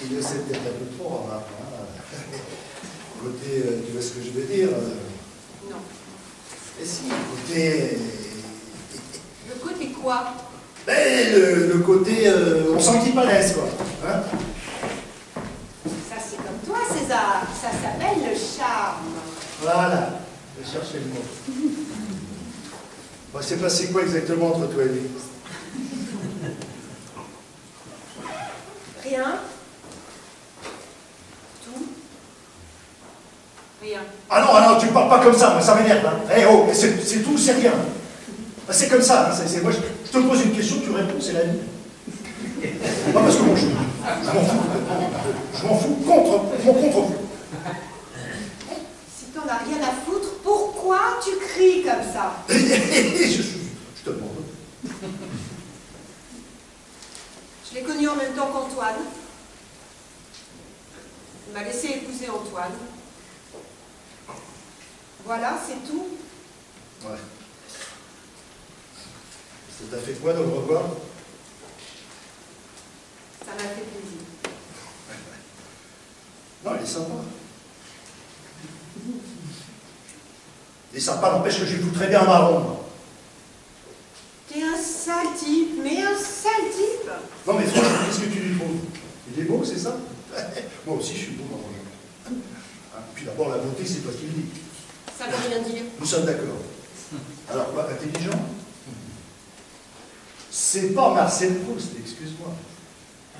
J: il essaie peut-être un peu trop, remarque. Hein. Côté, tu vois ce que je veux dire
A: Non.
J: Et si, côté...
A: Le côté quoi?
J: Ben, le côté, on s'en dit pas l'aise, quoi. Hein?
A: Ça, c'est comme toi, César. Ça s'appelle le charme.
J: Voilà, je cherchais le mot. Bon, c'est passé quoi exactement entre toi et lui?
A: Rien. Tout. Rien.
J: Ah non, tu parles pas comme ça, moi, ça m'énerve. Hein. Eh oh, c'est tout, c'est rien. Ben, c'est comme ça, hein, moi je te pose une question, tu réponds, c'est la vie. Pas parce que moi je m'en fous. Je m'en fous contre vous.
A: Si t'en as rien à foutre, pourquoi tu cries comme ça?
J: Je te demande.
A: Je l'ai connu en même temps qu'Antoine. Il m'a laissé épouser Antoine. Voilà, c'est tout.
J: Ouais. Ça t'a fait quoi de le revoir?
A: Ça m'a fait plaisir.
J: Non, il est sympa. Il est sympa, n'empêche que je lui très bien un marron. Moi.
A: T'es un sale type, mais un sale type.
J: Non mais franchement, qu'est-ce que tu lui trouves? Il est beau, c'est ça? Moi aussi, je suis beau, marron. Puis d'abord, la beauté, c'est toi qui le dis.
A: Ça veut rien dire.
J: Nous sommes d'accord. Alors quoi, intelligent? C'est pas Marcel Proust, excuse-moi.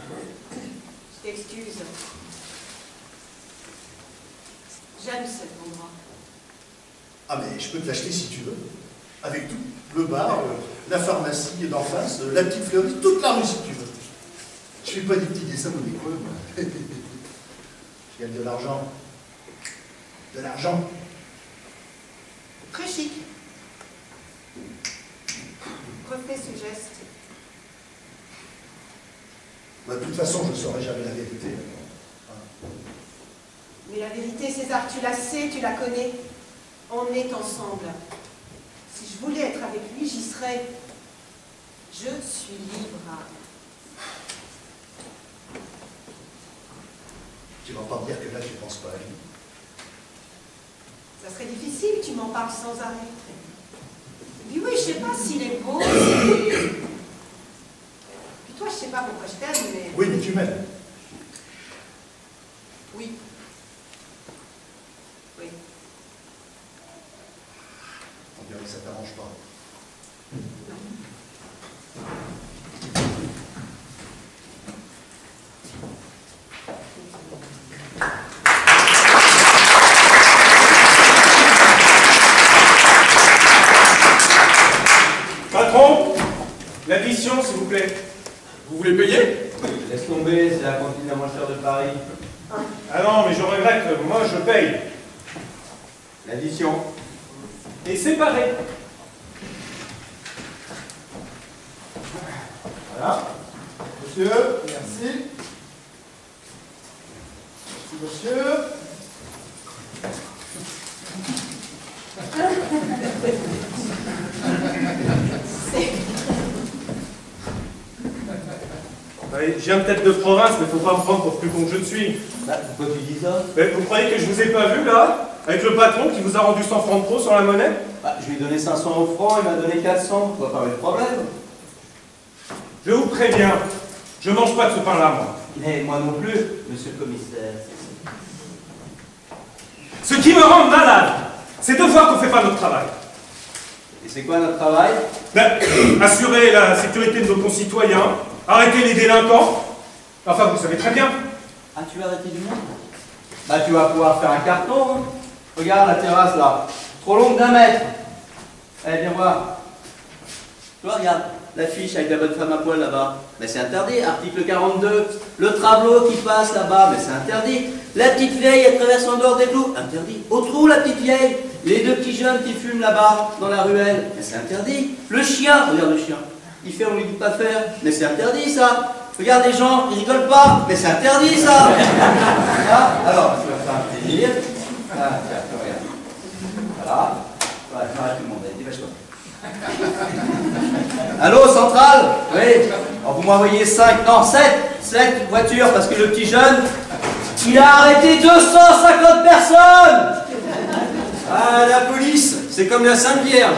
A: Je t'excuse. J'aime cet endroit.
J: Ah mais je peux te l'acheter si tu veux. Avec tout. Le bar, la pharmacie d'en face, la petite fleurie, toute la rue si tu veux. Je fais pas des petits dessins dans les coins, moi. Je gagne de l'argent. De l'argent.
A: Très chic. Refais ce geste.
J: Bah, de toute façon, je ne saurai jamais la vérité.
A: Mais la vérité, César, tu la sais, tu la connais. On est ensemble. Si je voulais être avec lui, j'y serais. Je suis libre.
J: Tu vas pas me dire que là, tu ne penses pas à lui.
A: Ça serait difficile, tu m'en parles sans arrêt. Et puis oui, je sais pas s'il est beau, Puis toi, je sais pas pourquoi je t'aime, mais...
J: Oui, mais tu m'aimes.
A: Oui. Oui.
J: On dirait que ça t'arrange pas.
D: Patron, l'addition, s'il vous plaît.
K: Vous voulez payer?
C: Laisse tomber, c'est la cantine la moins chère de Paris.
D: Ah non, mais je regrette, moi je paye.
C: L'addition.
D: Et séparé.
J: Voilà. Monsieur, merci. Merci, monsieur.
D: Ouais, je viens peut-être de province, mais faut pas me prendre pour plus con que je ne suis.
C: Bah, pourquoi tu dis ça?
D: Mais vous croyez que je vous ai pas vu là? Avec le patron qui vous a rendu 100 francs de trop sur la monnaie?
C: Bah, je lui ai donné 500 au franc, il m'a donné 400. Ça va pas le problème.
D: Je vous préviens, je mange pas de ce pain-là, moi.
C: Mais moi non plus, monsieur le commissaire.
D: Ce qui me rend malade, c'est de voir qu'on fait pas notre travail.
C: Et c'est quoi notre travail?
D: Ben, assurer la sécurité de nos concitoyens, arrêter les délinquants. Enfin, vous savez très bien.
C: Ah, tu vas arrêter du monde? Bah, tu vas pouvoir faire un carton. Hein. Regarde la terrasse là, trop longue d'1 mètre. Allez, viens voir. Tu vois, regarde, l'affiche avec la bonne femme à poil là-bas. Mais c'est interdit, article 42. Le travelot qui passe là-bas, mais c'est interdit. La petite vieille, elle traverse en dehors des clous, interdit. Au trou, la petite vieille. Les 2 petits jeunes qui fument là-bas, dans la ruelle, mais c'est interdit. Le chien, regarde le chien. Il fait, on lui dit pas de faire, mais c'est interdit ça. Regarde les gens, ils rigolent pas, mais c'est interdit ça. Ah, alors, tu vas faire un plaisir. Ah, tiens, regarde. Voilà. Voilà, j'arrête tout le monde, allez, dépêche-toi. Allô, centrale? Oui. Alors, vous m'envoyez 5, non, 7 voitures, parce que le petit jeune, il a arrêté 250 personnes. Ah, la police, c'est comme la Sainte Vierge.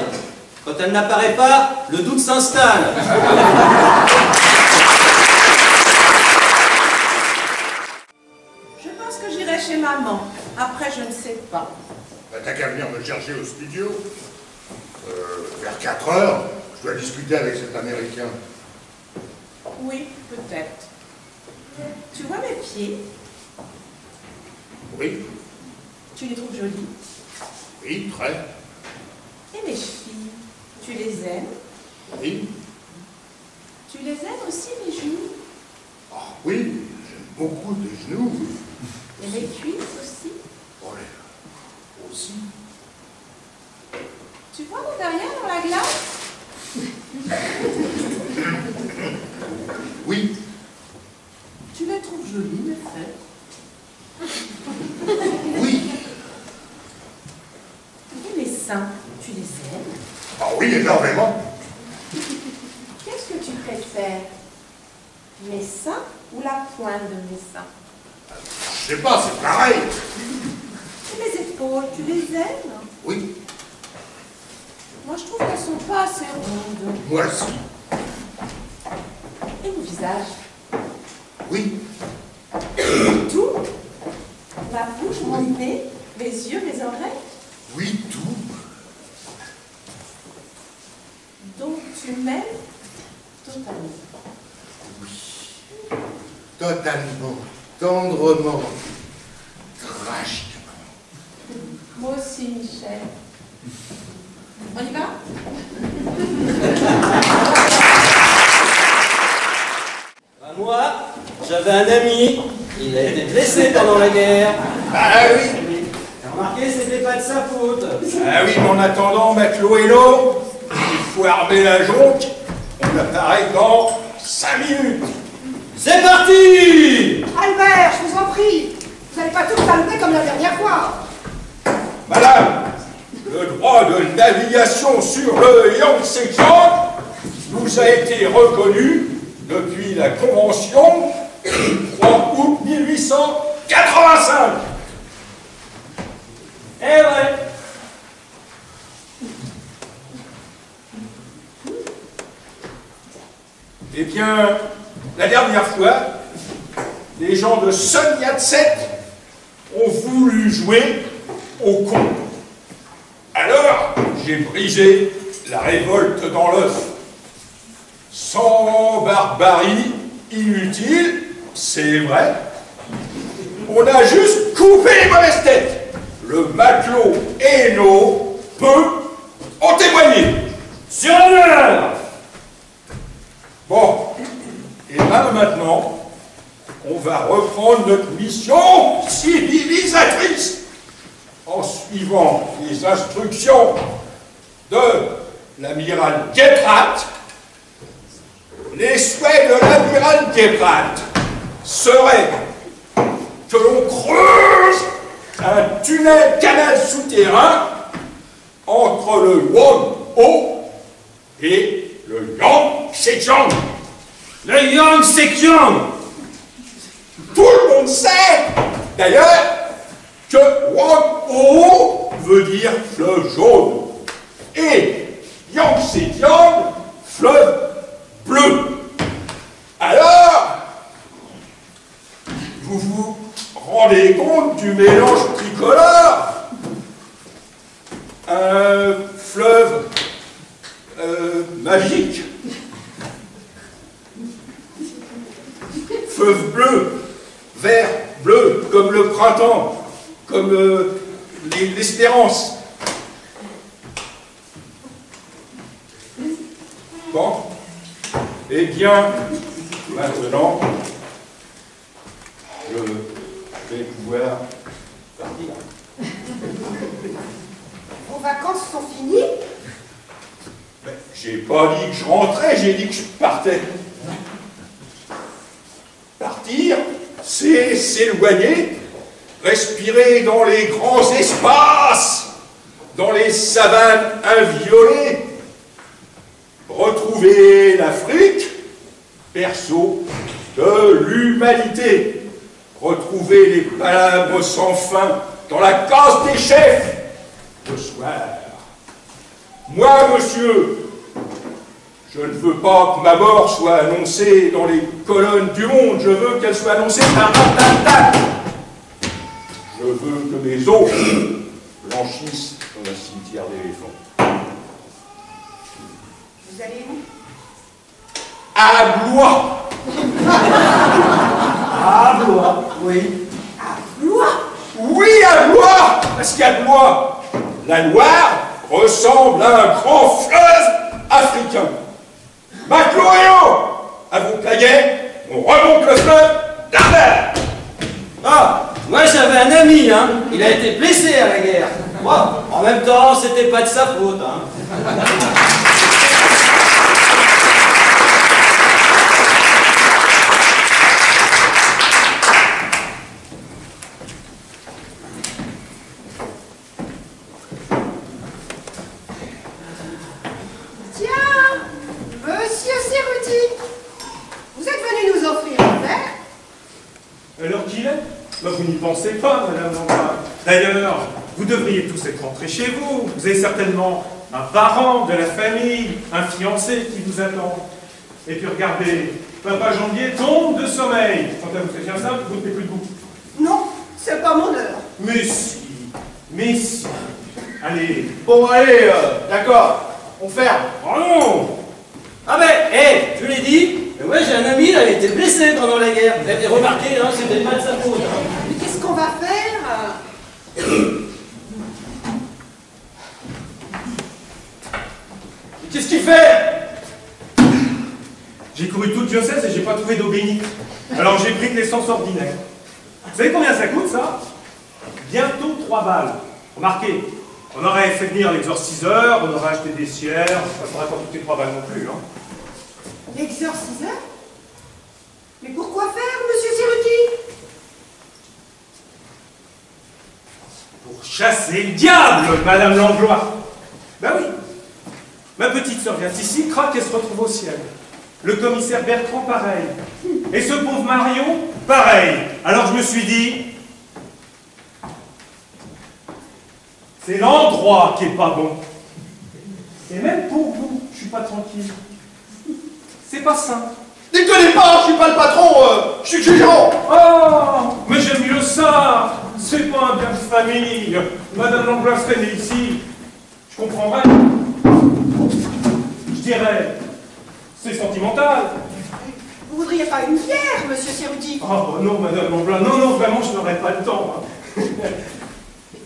C: Quand elle n'apparaît pas, le doute s'installe.
M: Je pense que j'irai chez maman. Après, je ne sais pas.
G: Bah, t'as qu'à venir me chercher au studio. Vers 4 heures, je dois discuter avec cet Américain.
M: Oui, peut-être. Tu vois mes pieds?
G: Oui,
M: Tu les trouves jolis?
G: oui, très.
M: Et mes chevilles? Tu les aimes?
G: Oui,
M: Tu les aimes aussi, mes genoux?
G: ah, oui, j'aime beaucoup tes genoux.
M: Et mes cuisses aussi?
G: Oh, les- aussi.
M: Tu vois mon derrière dans la glace?
G: Oui,
M: Tu les trouves jolies, mes fesses?
G: oui.
M: Et mes seins? Tu les aimes?
G: Ah oui, énormément.
M: Qu'est-ce que tu préfères? Mes seins ou la pointe de mes seins?
G: Je sais pas, c'est pareil.
M: Et mes épaules, tu les aimes?
G: Oui,
M: Moi, je trouve qu'elles sont pas assez rondes.
G: moi aussi.
M: Et mon visage?
G: Oui,
M: Tout? Ma bouche, mon nez, mes yeux, mes oreilles?
G: oui, tout.
M: Donc, tu m'aimes totalement.
G: Totalement, tendrement, tragiquement.
M: Moi aussi, Michel. On y va?
C: Moi, j'avais un ami, il a été blessé pendant la guerre.
F: Ah oui.
C: T'as remarqué, c'était pas de sa faute.
F: Ah oui, mais en attendant, matelot et l'eau, il faut armer la jonque. On apparaît dans 5 minutes.
C: C'est parti!
A: Albert, je vous en prie, vous n'allez pas tout saloper comme la dernière fois.
F: Madame, le droit de navigation sur le Yangtze-Kiang nous a été reconnu depuis la Convention du 3 août 1885.
C: Eh ouais!
F: Eh bien, la dernière fois, les gens de Sun Yat-sen ont voulu jouer au con. Alors, j'ai brisé la révolte dans l'œuf. Sans barbarie inutile, c'est vrai. On a juste coupé les mauvaises têtes. Le matelot Hainaut peut en témoigner.
I: Sur l'honneur!
F: Bon, et là maintenant, on va reprendre notre mission civilisatrice en suivant les instructions de l'amiral Gebhardt. Les souhaits de l'amiral Gebhardt seraient que l'on creuse un tunnel canal souterrain entre le Won-ho et le Yangtze-Kiang.
I: Le Yangtze-Kiang!
F: Tout le monde sait, d'ailleurs, que Won-ho veut dire fleuve jaune et Yangtze-Kiang, fleuve bleu. Alors, vous vous rendez compte du mélange tricolore? Un fleuve magique. Fleuve bleu, vert, bleu, comme le printemps, comme l'espérance. Bon, eh bien, maintenant, je vais pouvoir partir.
A: Vos vacances sont finies?
F: Ben, j'ai pas dit que je rentrais, j'ai dit que je partais. Partir, c'est s'éloigner, respirer dans les grands espaces, dans les savanes inviolées, retrouver l'Afrique, berceau de l'humanité. Retrouver les palabres sans fin dans la case des chefs. Le soir. Moi, monsieur, je ne veux pas que ma mort soit annoncée dans les colonnes du Monde. Je veux qu'elle soit annoncée par un tac-tac. Je veux que mes os blanchissent dans un cimetière d'éléphants.
M: Vous allez où?
F: À Blois.
C: À Blois, oui.
M: À Blois?
F: Oui, à Blois. Parce qu'à Blois, la Loire ressemble à un grand fleuve africain. Macloéo, à vos paillets, on remonte le fleuve d'Arber.
I: Ah, moi j'avais un ami, hein. Il a été blessé à la guerre. Moi, en même temps, c'était pas de sa faute, hein.
D: Vous n'y pensez pas, Madame Langlois. D'ailleurs, vous devriez tous être rentrés chez vous. Vous avez certainement un parent de la famille, un fiancé qui vous attend. Et puis regardez, Papa Janvier tombe de sommeil. Quand elle vous fait bien simple, vous ne tenez plus debout.
M: Non, c'est pas mon heure.
D: Mais si. Allez.
L: Bon, allez, d'accord. On ferme.
I: Oh non. Ah ben, je l'ai dit, mais moi j'ai un ami, il a été blessé pendant la guerre. Vous avez remarqué, hein, c'était pas de sa faute. Hein.
M: Mais qu'est-ce qu'on va faire?
L: Qu'est-ce qu'il fait?
D: J'ai couru tout le diocèse et j'ai pas trouvé d'eau bénite. Alors j'ai pris de l'essence ordinaire. Vous savez combien ça coûte, ça? Bientôt 3 balles. Remarquez, on aurait fait venir l'exorciseur, on aurait acheté des cierges, ça n'aurait pas coûté 3 balles non plus, hein.
M: L'exorciseur? Mais pourquoi faire, monsieur Siruti?
D: Pour chasser le diable, Madame Langlois. Ben oui. Ma petite sœur vient ici, craque et se retrouve au ciel. Le commissaire Bertrand, pareil. Et ce pauvre Marion, pareil. Alors je me suis dit, c'est l'endroit qui est pas bon. Et même pour vous, je suis pas tranquille. C'est pas simple.
L: Déconnez pas, je suis pas le patron, je suis le gérant.
D: Oh, mais j'aime mieux ça. C'est pas un bien de famille. Madame Langlois serait née ici. Je comprendrais. Je dirais, c'est sentimental.
M: Vous voudriez pas une bière, monsieur Siruti?
D: Oh non, Madame Langlois, non, vraiment, je n'aurais pas le temps.
M: Mais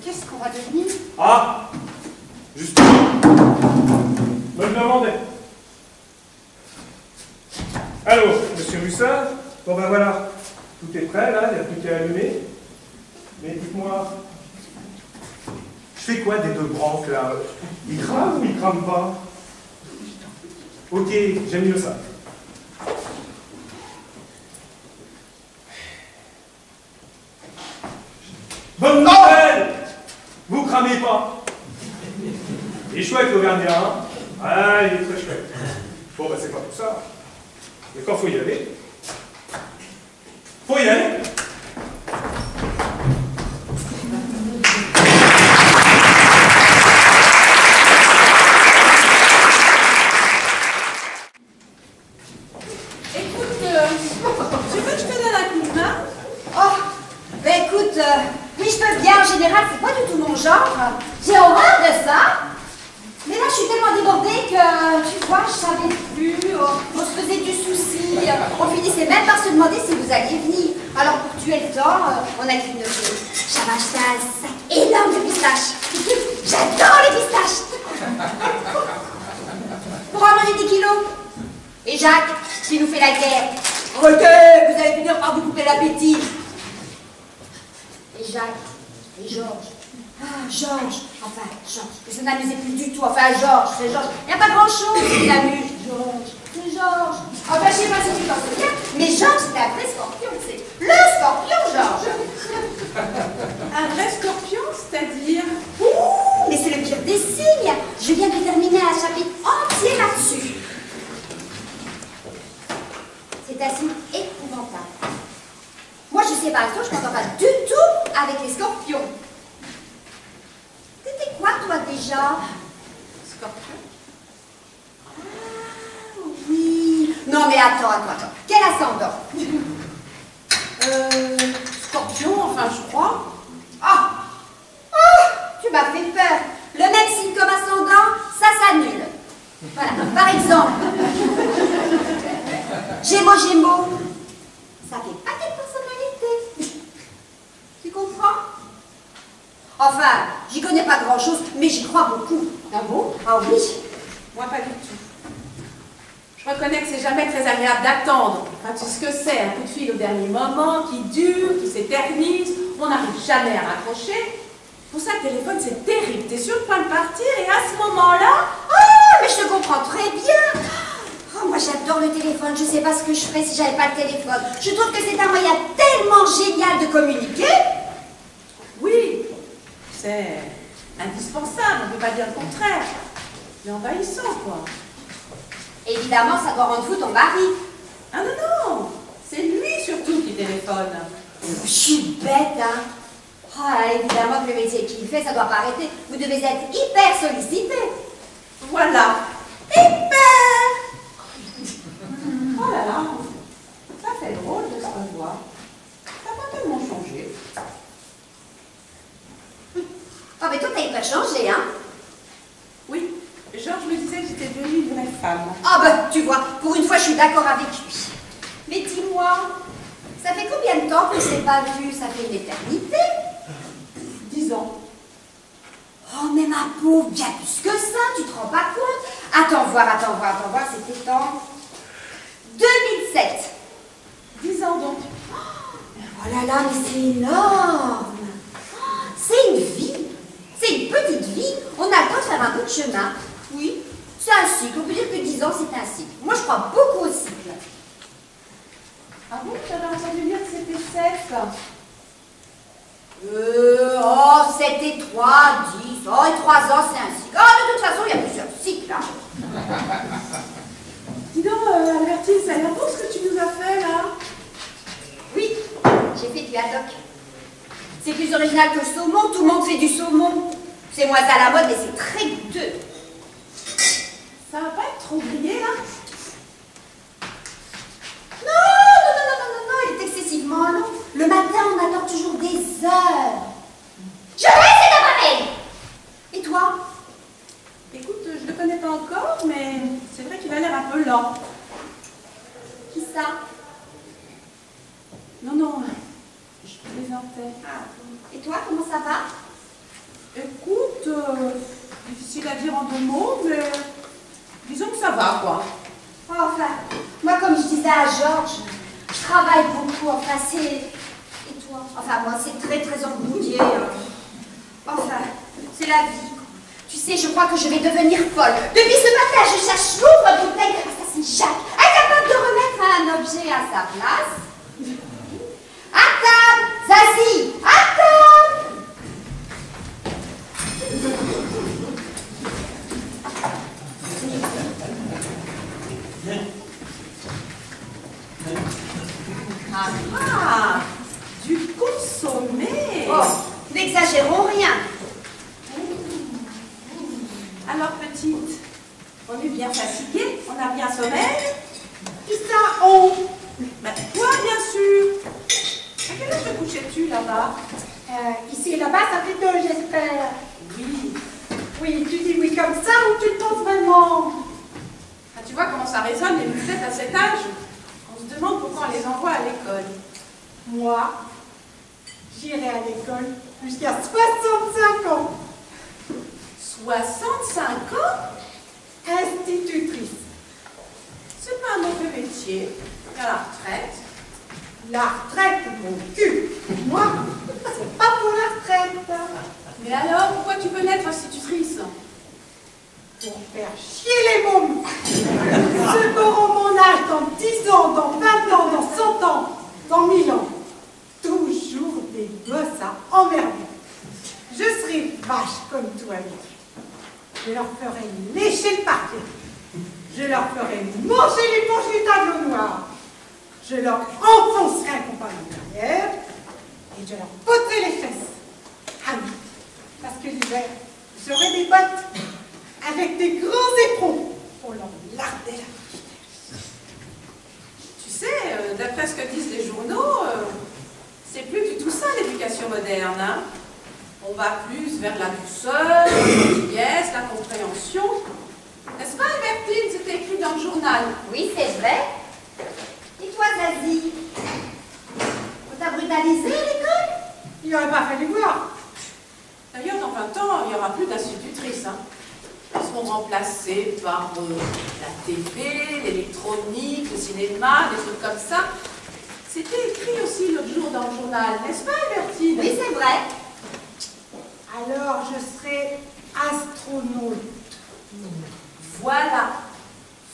M: qu'est-ce qu'on va devenir?
D: Ah, justement, me le demandais. Allô, monsieur Mussard? Bon ben voilà, tout est prêt là, il n'y a plus qu'à allumer. Mais dites-moi, je fais quoi des 2 branques là? Ils crament ou ils crament pas? Ok, j'aime mieux ça. Bonne nouvelle! Vous cramez pas. Il est chouette l'Auvergnat, hein? Ah, il est très chouette. Bon, bah c'est pas tout ça. Mais quand faut y aller, faut y aller.
M: Écoute, tu veux que je te donne un coup de main?
E: Oh, ben écoute, oui, je peux bien. En général, c'est pas du tout mon genre. J'ai horreur de ça. Mais là, je suis tellement débordée que, tu vois, je savais plus. On se faisait du souci. On finissait même par se demander si vous alliez venir. Alors, pour tuer le temps, on a grignoté. J'avais acheté un sac énorme de pistaches. J'adore les pistaches. Pour en manger 10 kilos. Et Jacques, qui nous fait la guerre. Arrêtez, vous allez finir par vous couper l'appétit. Et Jacques, et Georges. Ah, Georges, que ça n'amusait plus du tout. Enfin, Georges, c'est Georges. Il n'y a pas grand-chose qui l'amuse. Georges, c'est Georges. Enfin, je sais pas si tu t'en souviens, mais Georges, c'était un vrai scorpion, c'est le scorpion, Georges.
M: Un vrai scorpion, c'est-à-dire?
E: Ouh, mais c'est le pire des signes. Je viens de terminer un chapitre entier là-dessus. déjà?
M: Scorpion.
E: Ah, oui. Non, mais attends. Quel ascendant?
M: Scorpion, enfin, je crois.
E: Ah! Tu m'as fait peur. Le même signe comme ascendant, ça s'annule. Voilà, par exemple. Gémeaux. Ça fait pas quelle personnalité. Tu comprends? Enfin, j'y connais pas grand-chose, mais j'y crois beaucoup.
M: Ah bon?
E: Ah oui.
M: Moi, pas du tout. Je reconnais que c'est jamais très agréable d'attendre. Enfin, tu sais ce que c'est, un coup de fil au dernier moment, qui dure, qui s'éternise, on n'arrive jamais à raccrocher. Pour ça, le téléphone, c'est terrible. T'es sur le point de partir et à ce moment-là...
E: Ah, mais je te comprends très bien. Oh, moi, j'adore le téléphone. Je sais pas ce que je ferais si j'avais pas le téléphone. Je trouve que c'est un moyen tellement génial de communiquer.
M: Oui, c'est indispensable, on ne peut pas dire le contraire. Mais envahissant, quoi.
E: Évidemment, ça doit rendre fou ton mari.
M: Ah non, c'est lui surtout qui téléphone.
E: Je suis bête, hein. Oh, évidemment que le métier qu'il fait, ça doit pas arrêter. Vous devez être hyper sollicité.
M: Voilà.
E: Hyper.
M: Oh là là, ça fait drôle de se revoir. Ça n'a pas tellement changé.
E: Oh, mais toi, t'as hyper changé, hein.
M: Oui, Georges me disait que j'étais devenue une vraie femme.
E: Ah ben, tu vois, pour une fois, je suis d'accord avec lui. Mais dis-moi, ça fait combien de temps qu'on ne s'est pas vu? Ça fait une éternité.
M: 10 ans.
E: Oh, mais ma pauvre, bien plus que ça, tu te rends pas compte? Attends voir, c'était en 2007.
M: 10 ans donc.
E: Oh là là, mais c'est énorme. C'est une vie. C'est une petite vie. On a le temps de faire un bout de chemin. Oui, c'est un cycle. On peut dire que 10 ans, c'est un cycle. Moi, je crois beaucoup au cycle.
M: Ah bon, j'avais entendu dire que c'était 7.
E: Oh, 7 et 3, 10. Oh, et 3 ans, c'est un cycle. Oh, de toute façon, il y a plusieurs cycles. Hein.
M: Dis donc, Albertine, ça a l'air beau ce que tu nous as fait, là.
E: Oui, j'ai fait du haddock. C'est plus original que le saumon. Tout le monde fait du saumon. C'est moins à la mode, mais c'est très goûteux.
M: Ça va pas être trop grillé, là?
E: Non, il est excessivement long. Le matin, on attend toujours des heures. Je vais cet appareil. Et toi?
M: Écoute, je le connais pas encore, mais c'est vrai qu'il a l'air un peu lent.
E: Qui ça?
M: Non, je plaisantais.
E: Ah, et toi, comment ça va?
M: Écoute, difficile à dire en 2 mots, mais disons que ça va, quoi.
E: Oh, enfin, moi, comme je disais à Georges, je travaille beaucoup, enfin, c'est... Et toi? Enfin, moi, c'est très, très embrouillé. Enfin, c'est la vie. Tu sais, je crois que je vais devenir folle. Depuis ce matin, je cherche l'ouvre-bouteille de l'assassin Jacques, incapable de remettre un objet à sa place. À table! Zazie! À table!
M: Ah, du consommé.
E: Oh, n'exagérons rien.
M: Alors, petite, on est bien fatigué, on a bien sommeil.
E: Qui ça? On?
M: Ben, toi, bien sûr. À quelle heure te couchais-tu là-bas?
E: Ici et là-bas, ça fait 2, j'espère.
M: Oui.
E: Oui, tu dis oui comme ça ou tu le penses vraiment?
M: Ah, tu vois comment ça résonne les musettes à cet âge? On se demande pourquoi on les envoie à l'école.
E: Moi, j'irai à l'école jusqu'à 65 ans.
M: 65 ans?
E: Institutrice.
M: C'est pas un mauvais métier. À la retraite.
E: La retraite, mon cul. Moi, c'est pas pour la retraite.
M: Mais alors, pourquoi tu veux naître institutrice?
E: Pour faire chier les mômes. Ceux qui auront mon âge dans 10 ans, dans 20 ans, dans 100 ans, dans 1000 ans. Toujours des gosses à emmerder. Je serai vache comme toi, Luc. Je leur ferai lécher le parquet. Je leur ferai manger les planches du tableau noir. Je leur enfoncerai un compagnon derrière et je leur botterai les fesses. Ah oui, parce que l'hiver,
N: Vous aurez des bottes avec des grands éperons pour l'enlarder la petite.
M: Tu sais, d'après ce que disent les journaux, c'est plus du tout ça l'éducation moderne. Hein. On va plus vers la douceur, la gentillesse, la compréhension. N'est-ce pas, Albertine? C'était écrit dans le journal.
E: Oui, c'est vrai. Et toi, Zazie? On t'a brutalisé à l'école?
N: Il n'aurait pas fallu voir.
M: D'ailleurs, dans 20 ans, il n'y aura plus d'institutrices. Hein. Elles seront remplacées par la TV, l'électronique, le cinéma, des trucs comme ça. C'était écrit aussi l'autre jour dans le journal, n'est-ce pas, Albertine?
E: Oui, c'est vrai.
N: Alors, je serai astronaute.
M: Voilà.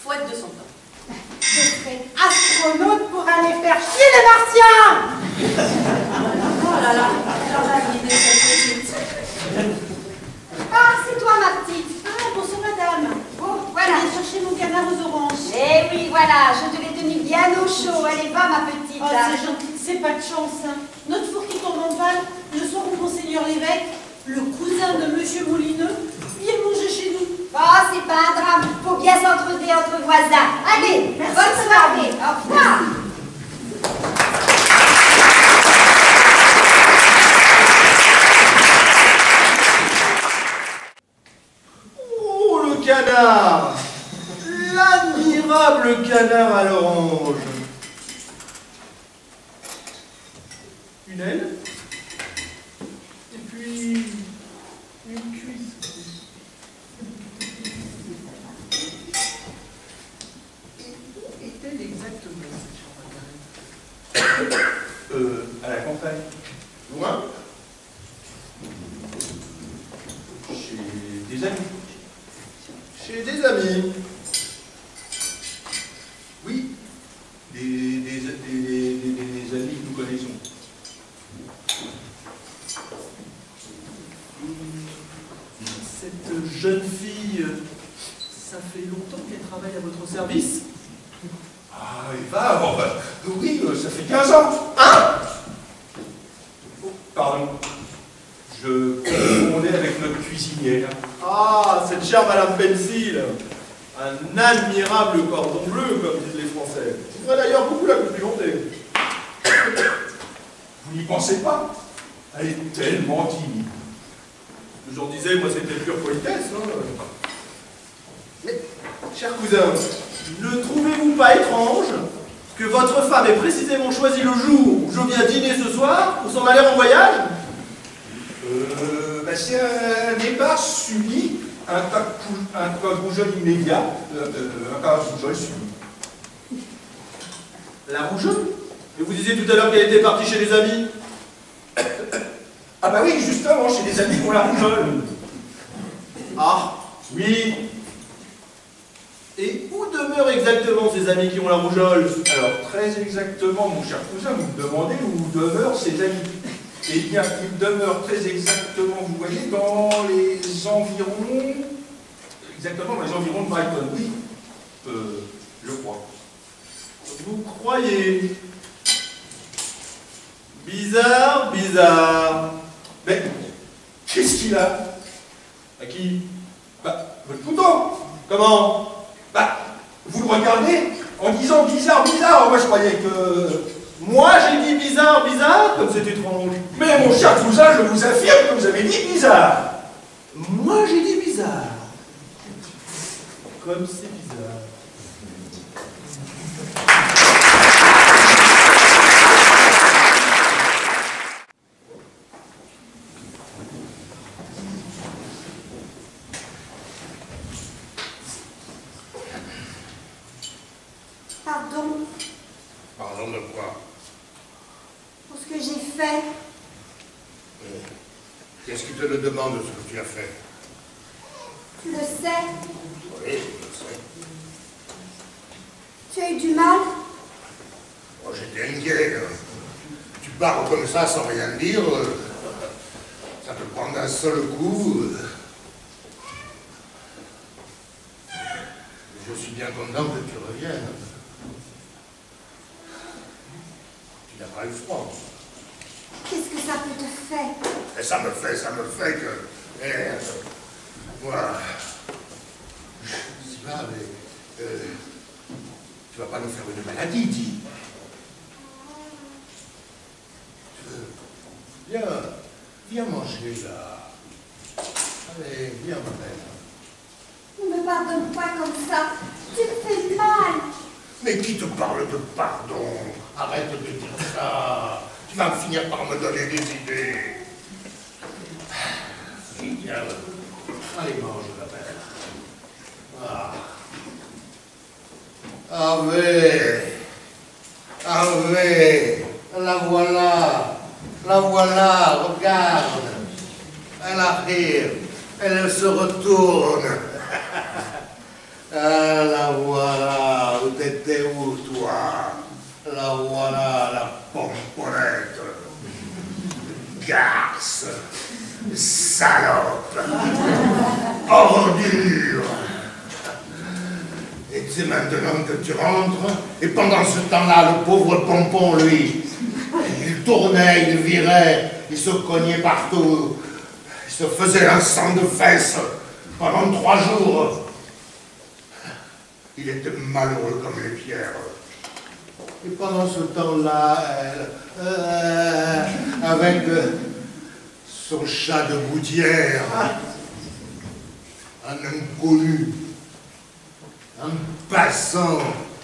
M: Faut être de son temps.
N: Je serai astronaute pour aller faire chier les martiens.
M: Oh là là, alors là, l'idée, cette petite.
E: Ah, c'est toi, ma petite.
N: Ah, bonsoir, madame.
E: Bon, voilà.
N: Je viens chercher mon canard aux oranges.
E: Eh oui, voilà, je te l'ai tenu bien au chaud. Allez, va, ma petite.
N: Oh, c'est gentil, c'est pas de chance. Hein. Notre four qui tombe en panne, le soir où Monseigneur l'évêque, le cousin de Monsieur Moulineux, vient manger chez nous.
E: Oh, c'est pas un drame. Faut bien s'entraider entre voisins. Allez,
N: merci,
E: bonne soirée. Au revoir.
L: Oh, le canard! L'admirable canard à l'orange! Une aile? Et puis une cuisse. Où est-elle exactement cette chambre à Margaret? À la campagne. Loin? Chez des amis. Chez des amis. Oui. Des amis que nous connaissons. Cette jeune fille, ça fait longtemps qu'elle travaille à votre service? Ah, Eva, bon, bah, oui, ça fait 15 ans. Hein? Oh, pardon. Je confondais avec notre cuisinière. Ah, cette chère Madame Pencil. Un admirable cordon bleu, comme disent les Français. Il faudrait d'ailleurs beaucoup la complimenter. Vous n'y pensez pas? Elle est tellement timide. J'en disais, moi, c'était pure politesse. Hein. Mais, cher cousin, ne trouvez-vous pas étrange que votre femme ait précisément choisi le jour où je viens dîner ce soir pour s'en aller en voyage? Si un départ subit, un cas de rougeole immédiat, un cas de rougeole subit. La rougeole? Mais vous disiez tout à l'heure qu'elle était partie chez les amis. Ah bah oui, justement, chez des amis qui ont la rougeole. Ah, oui. Et où demeurent exactement ces amis qui ont la rougeole? Alors, très exactement, mon cher cousin, vous me demandez où demeurent ces amis. Eh bien, ils demeurent très exactement, vous voyez, dans les environs... Exactement dans les environs de Brighton, oui. Je crois. Vous croyez? Bizarre, bizarre. Mais, qu'est-ce qu'il a? À qui? Bah, votre couteau. Comment? Bah, vous le regardez en disant bizarre, bizarre. Moi, je croyais que... Moi, j'ai dit bizarre, bizarre, comme c'est étrange. Mais mon cher cousin, je vous affirme que vous avez dit bizarre. Moi, j'ai dit bizarre. Comme c'est bizarre.
E: Pardon
G: Pardon de quoi?
E: pour ce que j'ai fait.
G: Qu'est-ce qui te le demande, ce que tu as fait?
E: Tu le sais.
G: Oui, je le sais.
E: Tu as eu du mal.
G: Oh, j'étais inquiet. Tu parles comme ça sans rien dire. Ça te prend d'un seul coup. Je suis bien content que tu reviennes. Tu n'as pas eu froid.
E: Qu'est-ce que ça peut te faire?
G: Et ça me fait que... Voilà. C'est là, mais... tu vas pas nous faire une maladie, dis. Viens manger, là. Allez, viens, ma belle.
E: Ne me pardonne pas comme ça. Tu me fais mal.
G: Mais qui te parle de pardon? Arrête de dire ça. Tu vas finir par me donner des idées. Viens. Allez, mange, ma belle. Ave, la voilà. La voilà, regarde. Elle arrive. Elle se retourne. Ah, la voilà. Où t'étais où, toi? La voilà, la pomponnette. Garce. Salope. Ordure. Et c'est maintenant que tu rentres. Et pendant ce temps-là, le pauvre pompon, lui, il tournait, il virait, il se cognait partout. Il se faisait un sang de fesses pendant 3 jours. Il était malheureux comme les pierres. Et pendant ce temps-là, elle, avec son chat de gouttière, un inconnu, un passant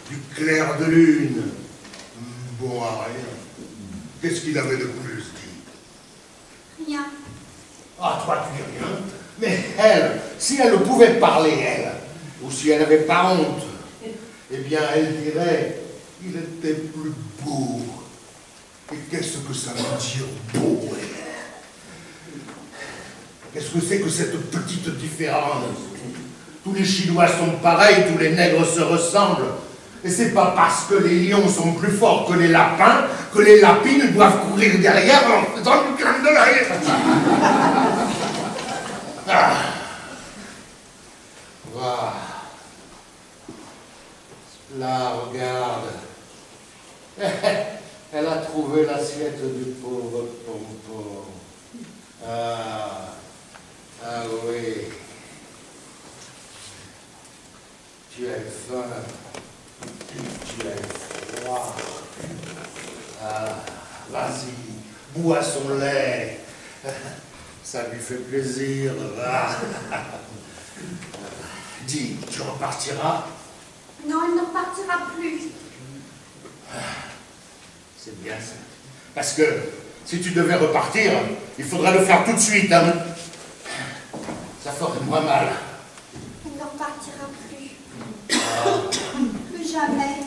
G: du clair de lune, bon à rien. Qu'est-ce qu'il avait de plus, dit?
E: Rien.
G: Ah, toi, tu dis rien. Mais elle, si elle pouvait parler, elle, ou si elle n'avait pas honte, eh bien, elle dirait, il était plus beau. Et qu'est-ce que ça veut dire, beau? Qu'est-ce que c'est que cette petite différence? Tous les Chinois sont pareils, tous les nègres se ressemblent. Et c'est pas parce que les lions sont plus forts que les lapins que les lapines doivent courir derrière en faisant du clin de l'œil. Ah. Voilà. Là, regarde. Elle a trouvé l'assiette du pauvre pompon. Ah oui. Tu as faim. Tu as froid. Ah, vas-y, bois son lait. Ça lui fait plaisir. Ah. Dis, tu repartiras?
E: Non, elle ne repartira plus.
G: C'est bien ça. Parce que si tu devais repartir, il faudrait le faire tout de suite. Hein. Ça ferait moins mal.
E: Elle ne repartira plus.
G: Ah.
E: Plus jamais.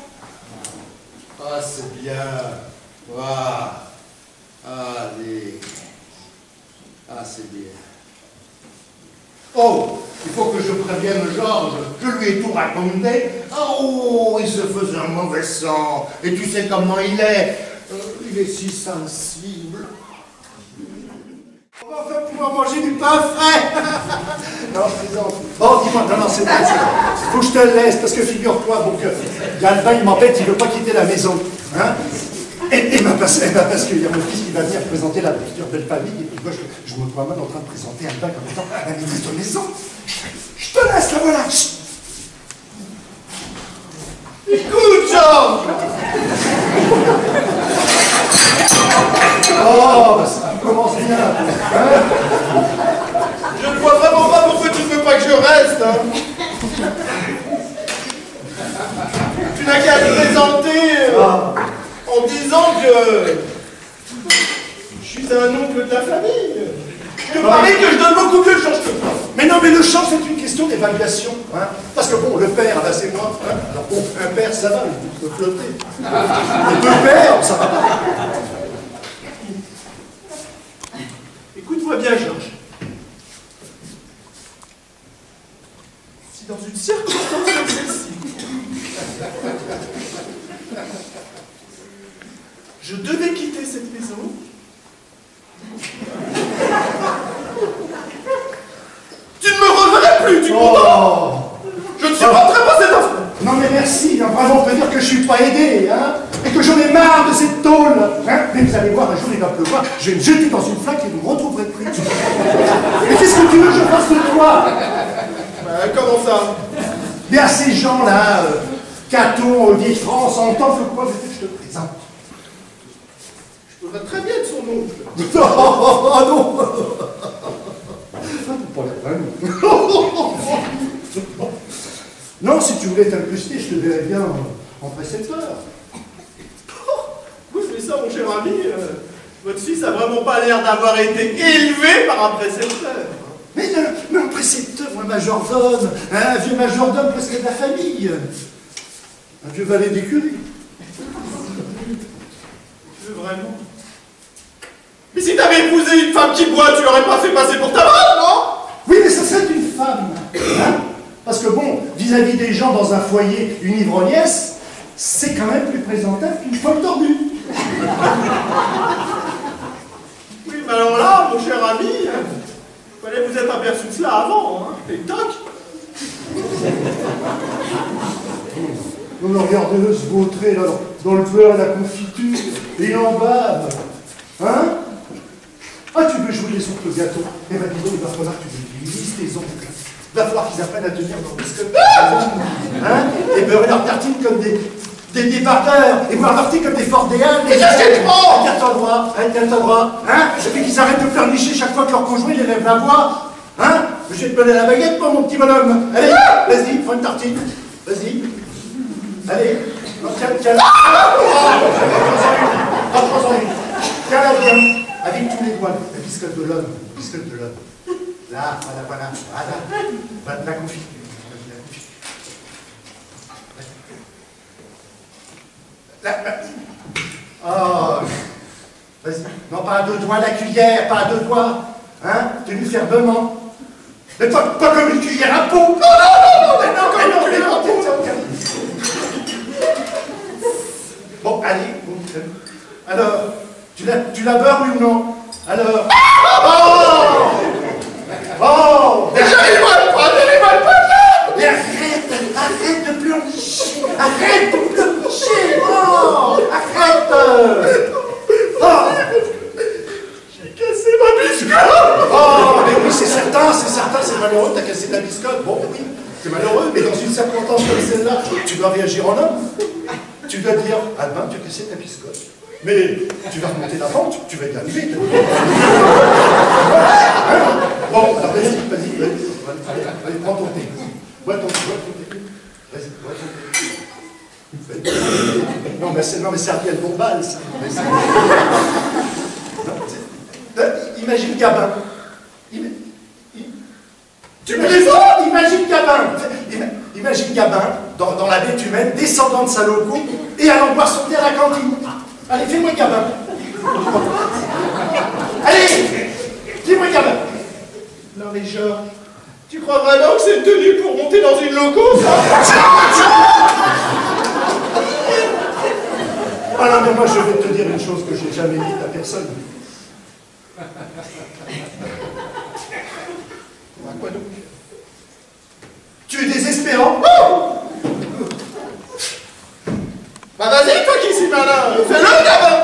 G: Ah, c'est bien. Ah, allez. Ah, c'est bien. Oh, il faut que je prévienne Georges. Je lui ai tout raconté. Oh, il se faisait un mauvais sang. Et tu sais comment il est. Il est si sensible.
J: On va enfin pouvoir manger du pain frais. Non, je plaisante. Oh, dis-moi, non, c'est pas ça. Faut que je te laisse, parce que figure-toi, bon, que Galvin, il m'embête, il veut pas quitter la maison. Hein? Et parce qu'il y a mon fils qui va venir présenter la future belle famille, et puis moi, je me vois mal en train de présenter Alba comme étant la maîtresse de maison. Je te laisse, là, voilà. Écoute, Georges. Oh, bah, ça commence bien. Hein? Je ne vois vraiment pas pourquoi tu ne veux pas que je reste. Hein? Tu n'as qu'à te présenter en disant que je suis un oncle de la famille. Je te parie que je donne beaucoup mieux de chance que toi. Mais non, mais le chance, c'est une question d'évaluation. Hein? Parce que bon, le père, là, c'est moi. Hein? Alors bon, un père, ça va, il peut flotter. Les 2 pères, ça va pas. Écoute-moi bien, Georges. Si dans une circonstance comme celle-ci, je devais quitter cette maison, tu ne me reverrais plus, tu comprends? Je ne supporterai pas cet enfant. Non mais merci, hein, vraiment, on peut dire que je suis pas aidé, hein, et que j'en ai marre de cette tôle, hein. Mais vous allez voir, un jour il va pleuvoir, je vais me jeter dans une flaque et vous me retrouverez pris. Mais qu'est-ce que tu veux que je fasse de toi?
O: Comment ça?
J: Bien ces gens-là, Caton, Vieille-France, en tant que quoi, je te présente.
O: Je pourrais très bien être son oncle.
J: Oh non. Non, si tu voulais t'incruster, je te verrais bien en précepteur.
O: Oui, mais ça, mon cher ami, votre fils a vraiment pas l'air d'avoir été élevé par un précepteur.
J: Mais un précepteur, un majordome, un vieux majordome presque de la famille. Un vieux valet d'écurie.
O: Tu veux vraiment? Mais si t'avais épousé une femme qui boit, tu l'aurais pas fait passer pour ta femme, non?
J: Oui, mais ça serait une femme. Hein? Parce que bon, vis-à-vis des gens dans un foyer, une ivrognesse, c'est quand même plus présentable qu'une folle tordue.
O: Oui, mais alors là, mon cher ami, fallait vous être aperçu de cela avant, hein? Et toc!
J: On le regardez se vautrer là, dans le beurre et la confiture, et il en bave. Hein? Ah, tu veux jouer les oncles gâteaux? Eh ben, dis donc, il va falloir que tu lises tes oncles. Il va falloir qu'ils apprennent à tenir dans le biscuit. Hein? Et beurrer leurs tartines comme des débardeurs, et boire leur thé comme des fordéens.
O: Mais qu'est-ce que tu prends?
J: Tiens-toi droit, hein, tiens-toi droit. Hein? Et puis qu'ils arrêtent de pleurnicher chaque fois que leur conjoint les lève la voix. Hein? Je vais te donner la baguette, moi, mon petit bonhomme. Allez, vas-y, prends une tartine. Vas-y. Allez. Tiens. Prends-en une. Tiens-la bien. Avec tous les doigts. La biscotte de l'homme. La biscotte de l'homme. Là, voilà. La confiture. Oh. Vas-y. Non, pas à deux doigts la cuillère, pas à deux doigts. Hein? Tenu fermement. Mais pas comme une cuillère à peau. Non, Bon, allez. Alors, tu la beurres, oui ou non? Alors. Oh!
O: J'arrive pas!
J: Mais arrête de pleurnicher! Arrête de pleurnicher! Oh! Arrête! Oh!
O: J'ai cassé ma biscotte!
J: Oh! Mais oui, c'est certain, c'est malheureux, t'as cassé ta biscotte. Bon, oui, c'est malheureux, mais dans une circonstance comme celle-là, tu dois réagir en homme. Tu dois dire, ah ben, tu as cassé ta biscotte. Mais tu vas remonter la pente, tu vas y arriver. Bon, alors vas-y. Allez, prends ton thé. Bois ton thé. Vas-y, bois ton thé. Non, mais c'est Ariel Dombal, ça. Imagine Gabin. Tu me défends? Imagine Gabin. Imagine Gabin, dans la bête humaine, descendant de sa loco et allant boire son thé à la cantine. Allez, fais-moi Gabin. Allez, fais-moi Gabin.
O: Non mais Georges, tu crois vraiment que c'est tenu pour monter dans une loco, ça?
J: Ah non, mais moi je vais te dire une chose que j'ai jamais dite à personne.
O: Quoi donc?
J: Tu es désespérant.
O: Oh! Bah vas-y, toi qui es si malin, fais-le d'abord!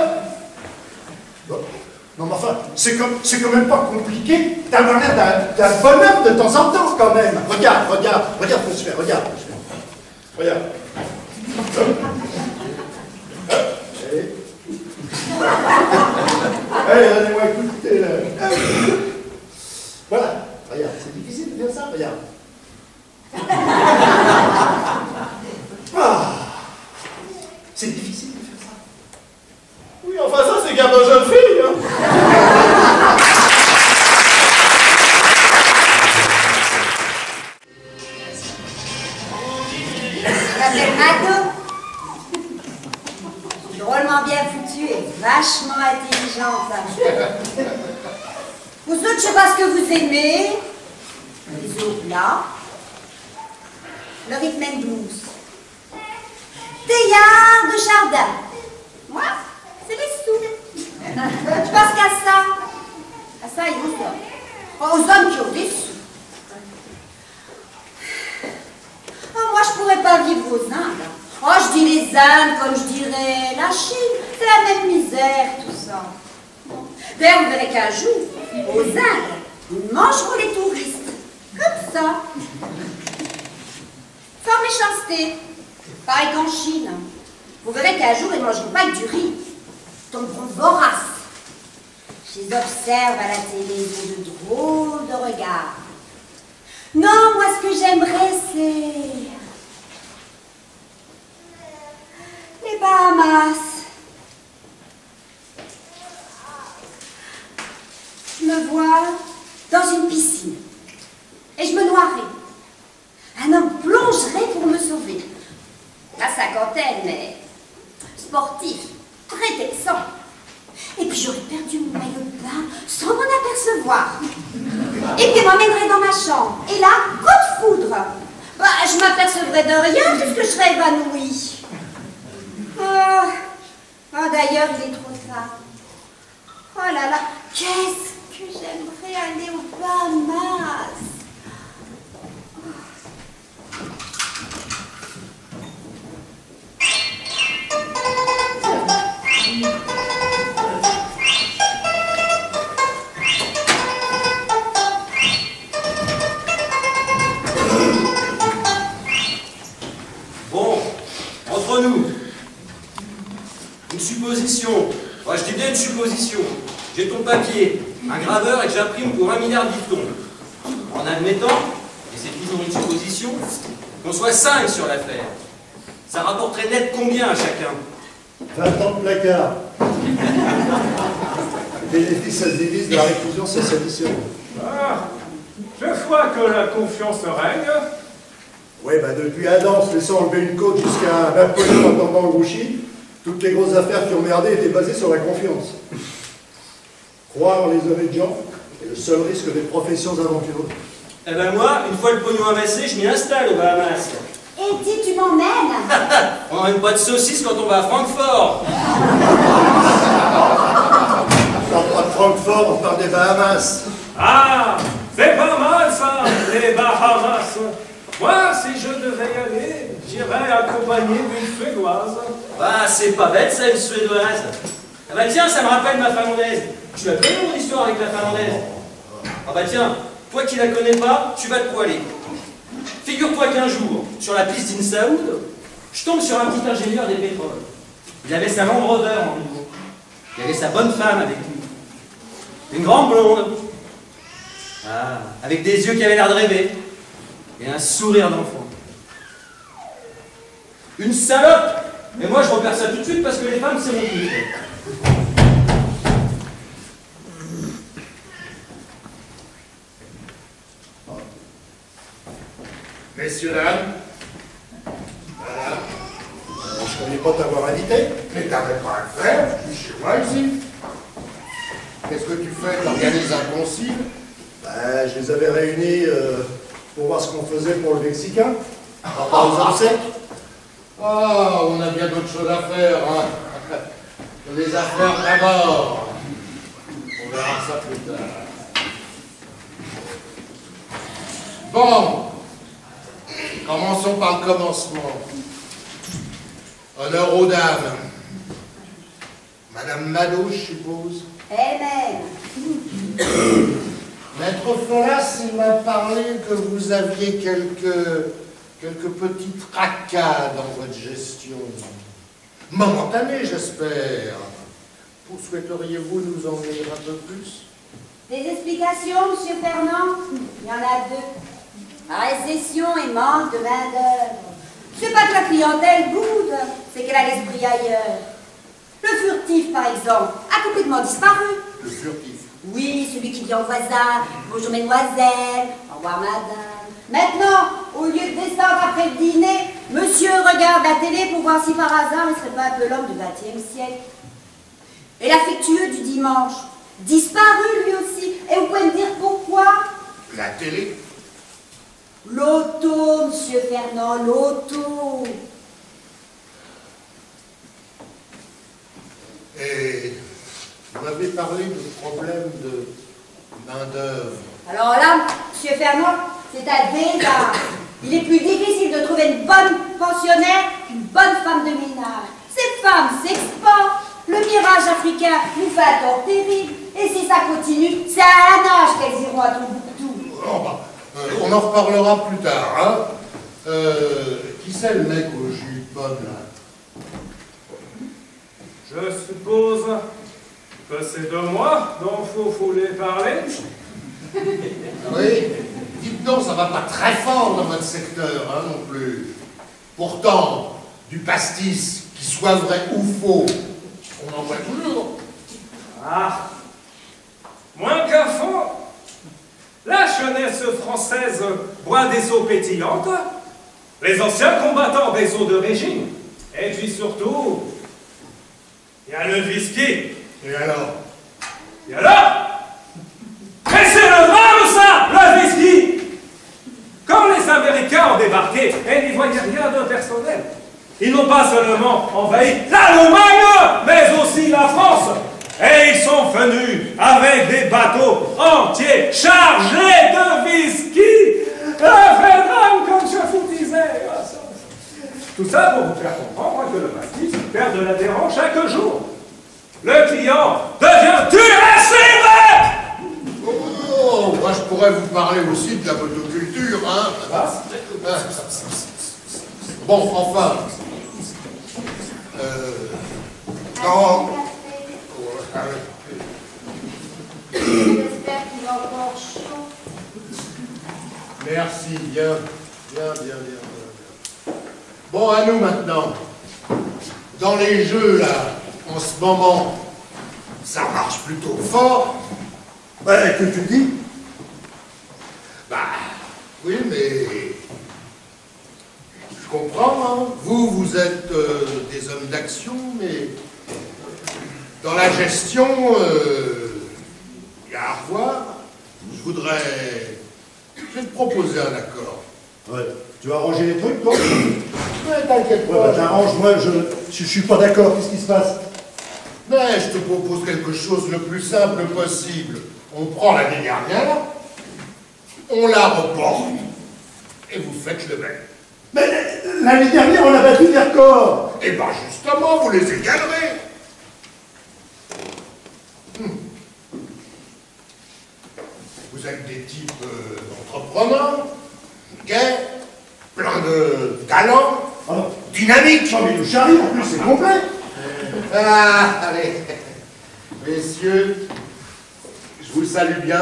J: Non mais enfin, c'est quand même pas compliqué d'avoir l'air d'un bonhomme de temps en temps quand même. Regarde monsieur, regarde. Allez, donnez-moi écouter là. Voilà, regarde, c'est difficile de faire ça, regarde. Ah, c'est difficile de faire ça.
O: Oui, enfin ça c'est Gabin jeune fille, hein.
E: Drôlement bien foutue et vachement intelligente. Vous autres, je sais pas ce que vous aimez. Les autres là. Le rhythm and blues. Théâtre de jardin. Moi, c'est les sous. Je pense qu'à ça. À ça et aux hommes. Aux hommes qui ont des sous. Oh, moi, je pourrais pas va vivre aux Indes. Oh, je dis les Indes comme je dirais la Chine. C'est la même misère, tout ça. D'ailleurs, vous verrez qu'un jour, aux Indes, ils mangeront les touristes. Comme ça. Sans méchanceté. Pareil qu'en Chine. Vous verrez qu'un jour, ils ne mangeront pas que du riz. Ils tomberont voraces. Je les observe à la télé, ils ont de drôles de regards. Non, moi, ce que j'aimerais, c'est... les Bahamas. Je me vois dans une piscine. Et je me noierai. Un homme plongerait pour me sauver. La cinquantaine, mais sportif, très texan. Et puis j'aurais perdu mon maillot de bain sans m'en apercevoir. Et puis il m'emmènerait dans ma chambre. Et là, coup de foudre. Bah, je m'apercevrais de rien puisque je serais évanouie. D'ailleurs, il est trop tard. Oh là là, qu'est-ce que j'aimerais aller aux Bahamas.
I: Bon, entre nous, une supposition. Ouais, je dis bien une supposition. J'ai ton papier, un graveur et que j'imprime pour 1 milliard de dictons. En admettant, et c'est toujours une supposition, qu'on soit 5 sur l'affaire. Ça rapporterait net combien à chacun?
J: 20 ans de placard. Le bénéfice, ça se divise, de la réclusion, ça s'additionne.
K: Ah, je vois que la confiance règne.
J: Oui, bah depuis Adam, se laissant enlever une côte jusqu'à Napoléon en tombant au Grouchy, toutes les grosses affaires qui ont merdé étaient basées sur la confiance. Croire en les honnêtes gens est le seul risque des professions aventureuses.
I: Eh ben moi, une fois le pognon amassé, je m'y installe aux Bahamas.
E: Et dis, tu m'emmènes?
I: On n'emmène pas de saucisses quand on va à Francfort.
J: On parle pas de Francfort, on parle des Bahamas.
K: Ah, c'est pas mal ça, les Bahamas. Moi, si je devais y aller, j'irais accompagné d'une Suédoise.
I: Ah, c'est pas bête ça, une Suédoise. Ah bah tiens, ça me rappelle ma finlandaise. Tu la connais mon histoire avec la finlandaise? Ah bah tiens, toi qui la connais pas, tu vas te poiler. Figure-toi qu'un jour, sur la piste d'Insaoud, je tombe sur un petit ingénieur des pétroles. Il avait sa Land Rover en nouveau. Il avait sa bonne femme avec lui. Une grande blonde. Ah, avec des yeux qui avaient l'air de rêver. Et un sourire d'enfant. Une salope! Mais moi je repère ça tout de suite parce que les femmes c'est mon truc.
G: Messieurs, dames,
J: voilà. Je connais pas t'avoir invité.
G: mais t'avais pas à le faire, je suis chez moi ici. Qu'est-ce que tu fais? T'organises un concile?
J: Bah, je les avais réunis pour voir ce qu'on faisait pour le Mexicain. Par rapport aux obsèques.
G: Oh, on a bien d'autres choses à faire, hein. Les affaires d'abord. On verra ça plus tard. Bon, commençons par le commencement. Honneur aux dames. Madame Madot, je suppose.
E: Amen.
G: Maître Folas, il m'a parlé que vous aviez quelques petits tracas dans votre gestion. Momentanés, j'espère. Vous souhaiteriez-vous nous en dire un peu plus?
E: Des explications, monsieur Fernand? Il y en a deux. La récession et manque de main-d'œuvre. C'est pas que la clientèle boude, c'est qu'elle a l'esprit ailleurs. Le furtif, par exemple, a complètement disparu.
G: Le furtif?
E: Oui, celui qui dit au voisin, bonjour mesdemoiselles, au revoir madame. Maintenant, au lieu de descendre après le dîner, monsieur regarde la télé pour voir si par hasard il ne serait pas un peu l'homme du XXe siècle. Et l'affectueux du dimanche, disparu lui aussi. Et vous pouvez me dire pourquoi?
G: La télé?
E: L'auto, monsieur Fernand, l'auto.
G: Et vous m'avez parlé de problème de main-d'œuvre.
E: Alors là, monsieur Fernand, c'est un désastre. Il est plus difficile de trouver une bonne pensionnaire qu'une bonne femme de ménage. Ces femmes s'exportent. Le mirage africain nous fait un tort terrible. Et si ça continue, c'est à un âge qu'elles iront à Tombouctou.
G: On en reparlera plus tard, hein. Qui c'est le mec au jus de pomme, là?
D: Je suppose que c'est de moi dont vous voulez parler.
G: Oui, dites donc, ça va pas très fort dans votre secteur, hein, non plus. Pourtant, du pastis, qui soit vrai ou faux, on en voit toujours.
D: Ah, moins qu'à fond. La jeunesse française boit des eaux pétillantes, les anciens combattants des eaux de régime, et puis surtout, il y a le whisky.
G: Et alors?
D: Et alors? Mais c'est le drame, ça, le whisky! Quand les Américains ont débarqué, ils n'y voyaient rien de personnel. Ils n'ont pas seulement envahi l'Allemagne, mais aussi la France. Et ils sont venus avec des bateaux entiers chargés de whisky. Un vrai drame, comme je vous disais. Tout ça pour vous faire comprendre que le pastis perd de l'adhérent chaque jour. Le client devient irascible.
G: Oh, moi je pourrais vous parler aussi de la motoculture, hein. Bon, enfin. Non.
E: J'espère qu'il va encore chaud.
G: Merci, bien. Bon, à nous maintenant. Dans les jeux, là, en ce moment, ça marche plutôt fort.
J: Ouais, que tu dis?
G: Bah, oui, mais... Je comprends, hein. Vous êtes des hommes d'action, mais... Dans la gestion, il y a à revoir. Je vais te proposer un accord.
J: Ouais. Tu vas arranger les trucs, toi?
G: Ouais, t'inquiète pas.
J: Ouais, bah, t'arranges, moi, je suis pas d'accord. Qu'est-ce qui se passe?
G: Mais je te propose quelque chose le plus simple possible. On prend l'année dernière, on la reporte, et vous faites le même.
J: Mais l'année dernière, on a battu des records.
G: Eh ben justement, vous les égalerez. Vous êtes des types entrepreneurs, gays, plein de talent, dynamique.
J: Non, mais le charrie, en plus, c'est complet.
G: Ah, allez. Messieurs, je vous salue bien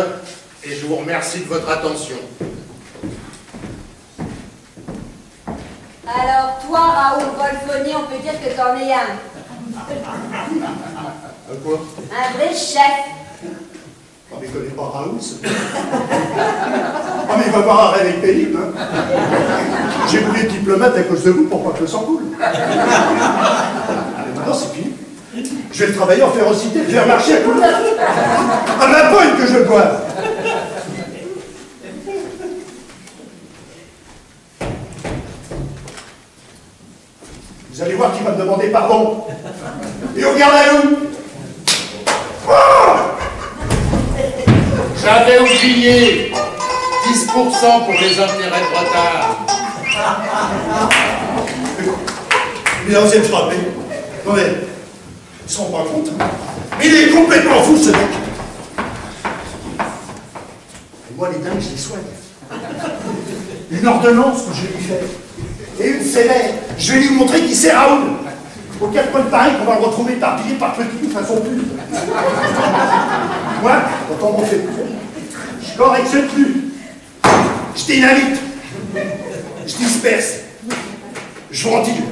G: et je vous remercie de votre attention.
E: Alors toi, Raoul Golfoni, on peut dire que t'en es un.
J: Quoi?
E: Un vrai chef.
J: Ah, mais il connaît pas Raoul, ça. Ah, mais il va avoir un réveil pénible, hein. J'ai voulu être diplomate à cause de vous pour pas que le sang coule. Mais maintenant, c'est fini. Je vais le travailler en férocité, faire marcher à coup de nerf. À ma pointe que je le boive. Vous allez voir qu'il va me demander pardon. Et on garde à nous.
G: J'avais oublié 10% pour les intérêts de retard.
J: Il a osé me frapper. Non mais, ils se rendent pas compte. Il est complètement fou, ce mec. Et moi, les dingues, je les soigne. Une ordonnance que je vais lui faire. Et une sévère. Je vais lui montrer qui c'est Raoul. Au quatre coins de Paris, qu'on va le retrouver éparpillé par petits façon pub. Moi, quand on m'en fait plus, je correctionne plus. Je dynamite. Je disperse. Je ventile.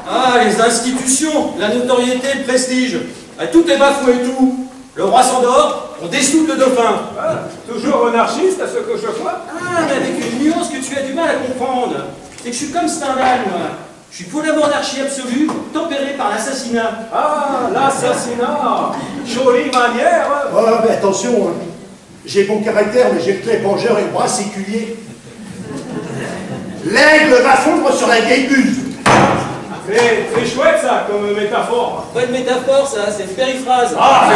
I: Ah, les institutions, la notoriété, le prestige. Ah, tout est bafoué, tout. Le roi s'endort, on dessoute le dauphin.
D: Ah, toujours monarchiste à ce que je vois.
I: Ah, mais avec une nuance que tu as du mal à comprendre. C'est que je suis comme Stendhal, moi. Je suis pour la monarchie absolue, tempérée par l'assassinat.
D: Ah, l'assassinat. Jolie manière.
J: Oh, mais attention, hein. J'ai bon caractère, mais j'ai le clé vengeur et le bras séculier. L'aigle va fondre sur la vieille buse.
D: C'est chouette ça, comme métaphore.
I: Pas de métaphore, ça, c'est une périphrase.
D: Ah,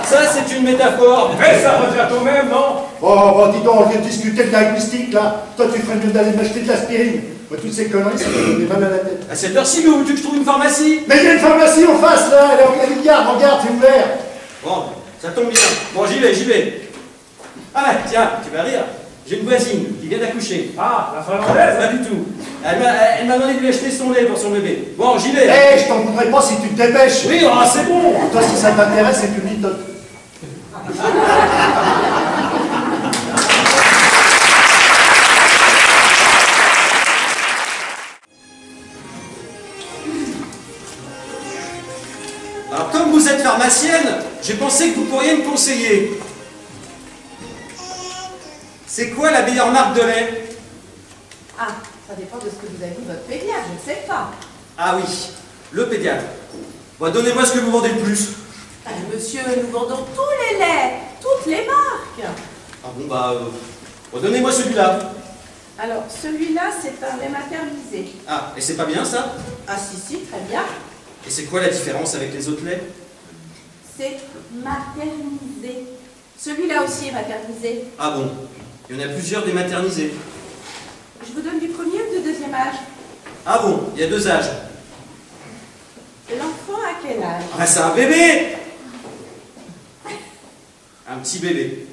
D: c'est
I: Ça, c'est une métaphore.
D: Mais ça revient au même, non?
J: Oh, dis donc, on vient de discuter de linguistique, là. Toi, tu ferais mieux d'aller m'acheter de l'aspirine. Moi, toutes ces conneries, ça me donne des mal à la tête.
I: À cette heure-ci, où veux-tu que je trouve une pharmacie?
J: Mais il y a une pharmacie en face, là. Elle est en Gavillarde, regarde, c'est ouvert.
I: Bon, ça tombe bien. Bon, j'y vais. Ah, tiens, tu vas rire. J'ai une voisine qui vient d'accoucher.
D: Ah, la finlandaise?
I: Pas du tout. Elle m'a demandé de lui acheter son lait pour son bébé. Bon, j'y vais.
J: Eh, je t'en voudrais pas si tu te dépêches.
I: Oui, oh, c'est bon.
J: Toi, si ça t'intéresse, c'est une litote.
I: Alors, comme vous êtes pharmacienne, j'ai pensé que vous pourriez me conseiller. C'est quoi la meilleure marque de lait?
M: Ah, ça dépend de ce que vous avez dit votre pédiatre, je ne sais pas.
I: Ah oui, le pédiatre. Bon, donnez-moi ce que vous vendez le plus.
M: Monsieur, nous vendons tous les laits, toutes les marques.
I: Ah bon, bon, donnez-moi celui-là.
M: Alors, celui-là, c'est un lait maternisé.
I: Ah, et c'est pas bien ça?
M: Ah si, très bien.
I: Et c'est quoi la différence avec les autres laits?
M: C'est maternisé. Celui-là aussi est maternisé.
I: Ah bon, il y en a plusieurs des maternisés.
M: Je vous donne du premier ou du deuxième âge?
I: Ah bon, il y a 2 âges.
M: L'enfant a quel âge?
I: Ah, c'est un bébé! Un petit bébé.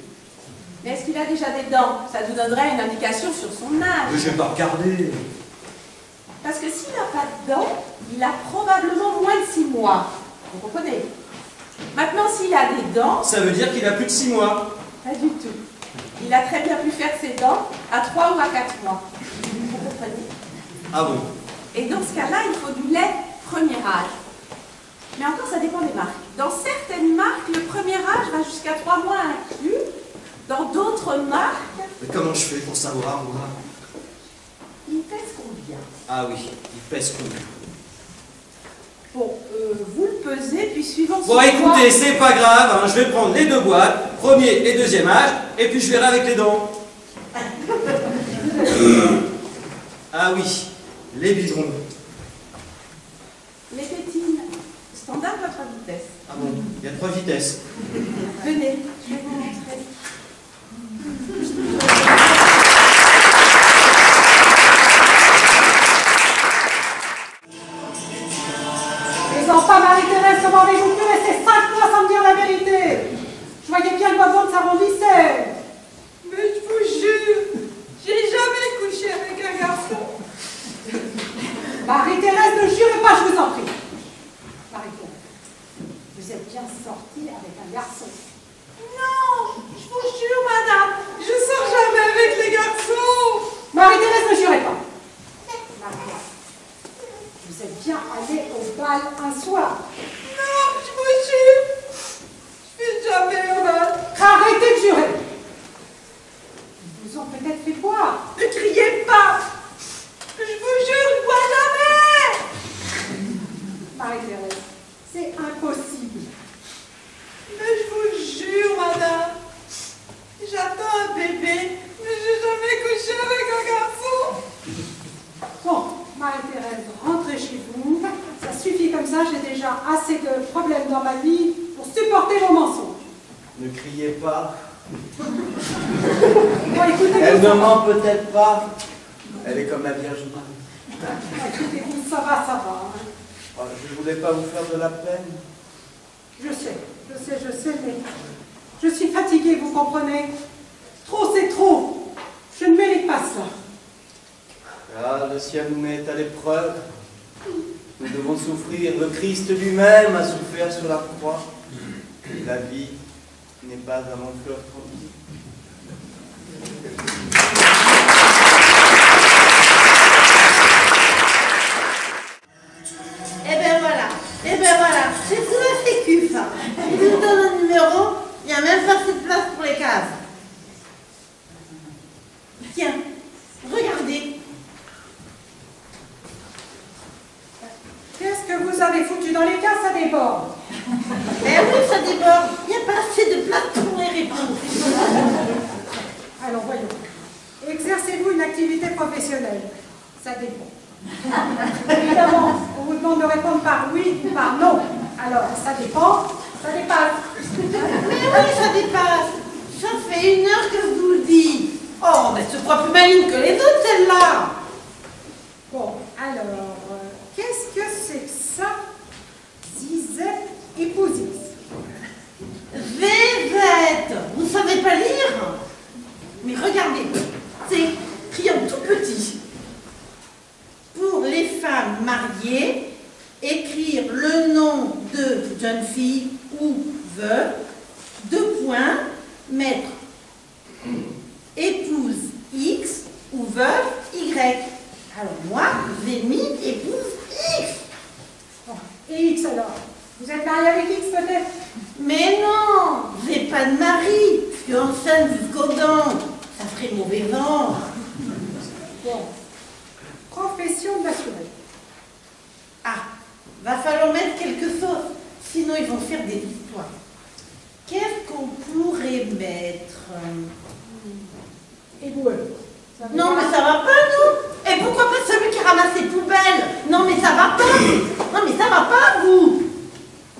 M: Mais est-ce qu'il a déjà des dents? Ça nous donnerait une indication sur son âge.
I: Mais je vais pas regarder.
M: Parce que s'il n'a pas de dents, il a probablement moins de 6 mois. Vous comprenez? Maintenant, s'il a des dents...
I: Ça veut dire qu'il a plus de 6 mois.
M: Pas du tout. Il a très bien pu faire ses dents à 3 ou à 4 mois. Vous comprenez?
I: Ah bon?
M: Et dans ce cas-là, il faut du lait premier âge. Mais encore, ça dépend des marques. Dans certaines marques, le premier âge va jusqu'à 3 mois inclus. Dans d'autres marques...
I: Mais comment je fais pour savoir, moi?
M: Il pèse combien?
I: Ah oui, il pèse combien?
M: Bon, vous le pesez, puis suivant
I: Bon, écoutez, c'est pas grave, hein, je vais prendre les 2 boîtes, premier et deuxième âge, et puis je verrai avec les dents. Ah oui, les bidons.
M: Les tétines, standard ou à 3 vitesses?
I: Ah bon, il y a 3 vitesses.
M: Venez, je vais vous montrer.
N: Les enfants, Marie-Thérèse, comment avez-vous pu rester 5 mois sans me dire la vérité? Je voyais bien que votre ventre s'arrondissait.
P: Mais je vous jure, j'ai jamais couché avec un garçon.
N: Marie-Thérèse, ne jurez pas, je vous en prie. Marie-Thérèse, vous êtes bien sortie avec un garçon.
P: Non, je vous jure, madame, je sors jamais avec les garçons.
N: Marie-Thérèse, ne jurez pas. Marie-Thérèse, vous êtes bien allée au bal un soir.
P: Non, je vous jure, je vais jamais au bal.
N: Arrêtez de jurer. Ils vous ont peut-être fait boire.
P: Ne criez pas. Je vous jure, je ne bois jamais.
N: Marie-Thérèse, c'est impossible.
P: Mais je vous jure, madame, j'attends un bébé, mais je n'ai jamais couché avec un garçon.
N: Bon, Marie-Thérèse, rentrez chez vous. Ça suffit comme ça, j'ai déjà assez de problèmes dans ma vie pour supporter vos mensonges.
C: Ne criez pas.
N: Bon, écoutez,
C: Elle ne ment peut-être pas. Elle est comme la Vierge Marie.
N: Écoutez-vous, ça va, hein.
C: Oh, je ne voulais pas vous faire de la peine.
N: Je sais, mais je suis fatiguée, vous comprenez? Trop, c'est trop. Je ne mérite pas cela.
C: Ah, le ciel nous met à l'épreuve. Nous devons souffrir. Le Christ lui-même a souffert sur la croix. La vie n'est pas un long fleuve tranquille.
P: Eh ben voilà, j'ai trouvé un sécuf. Il vous donne un numéro, il n'y a même pas assez de place pour les cases. Tiens, regardez.
N: Qu'est-ce que vous avez foutu dans les cases, ça déborde?
P: Eh oui, ça déborde. Il n'y a pas assez de place pour les répondre.
N: Alors voyons. Exercez-vous une activité professionnelle? Ça dépend. Évidemment, on vous demande de répondre par oui ou par non. Alors, ça dépend, ça dépasse.
P: Mais oui, ça dépasse. Ça fait 1 heure que je vous le dis. Oh, mais elle se croit plus maligne que les autres, celle-là.
N: Bon, alors, qu'est-ce que c'est que ça? Zizette épousix.
P: Vévette, vous ne savez pas lire? Mais regardez, c'est écrit en tout petit. Pour les femmes mariées, écrire le nom de jeune fille ou veuve, 2 points, mettre épouse X ou veuve Y. Alors moi, j'ai mis épouse X.
N: Bon, et X alors? Vous êtes marié avec X peut-être?
P: Mais non, j'ai pas de mari. Je suis enceinte jusqu'aux dents. Ça ferait mauvais vent.
N: Bon. Profession d'assuré.
P: Ah, va falloir mettre quelque chose. Sinon, ils vont faire des histoires. Qu'est-ce qu'on pourrait mettre?
N: Éboueur.
P: Non, mais ça va pas, non? Et pourquoi pas celui qui ramasse les poubelles? Non, mais ça va pas. Non, mais ça va pas, vous.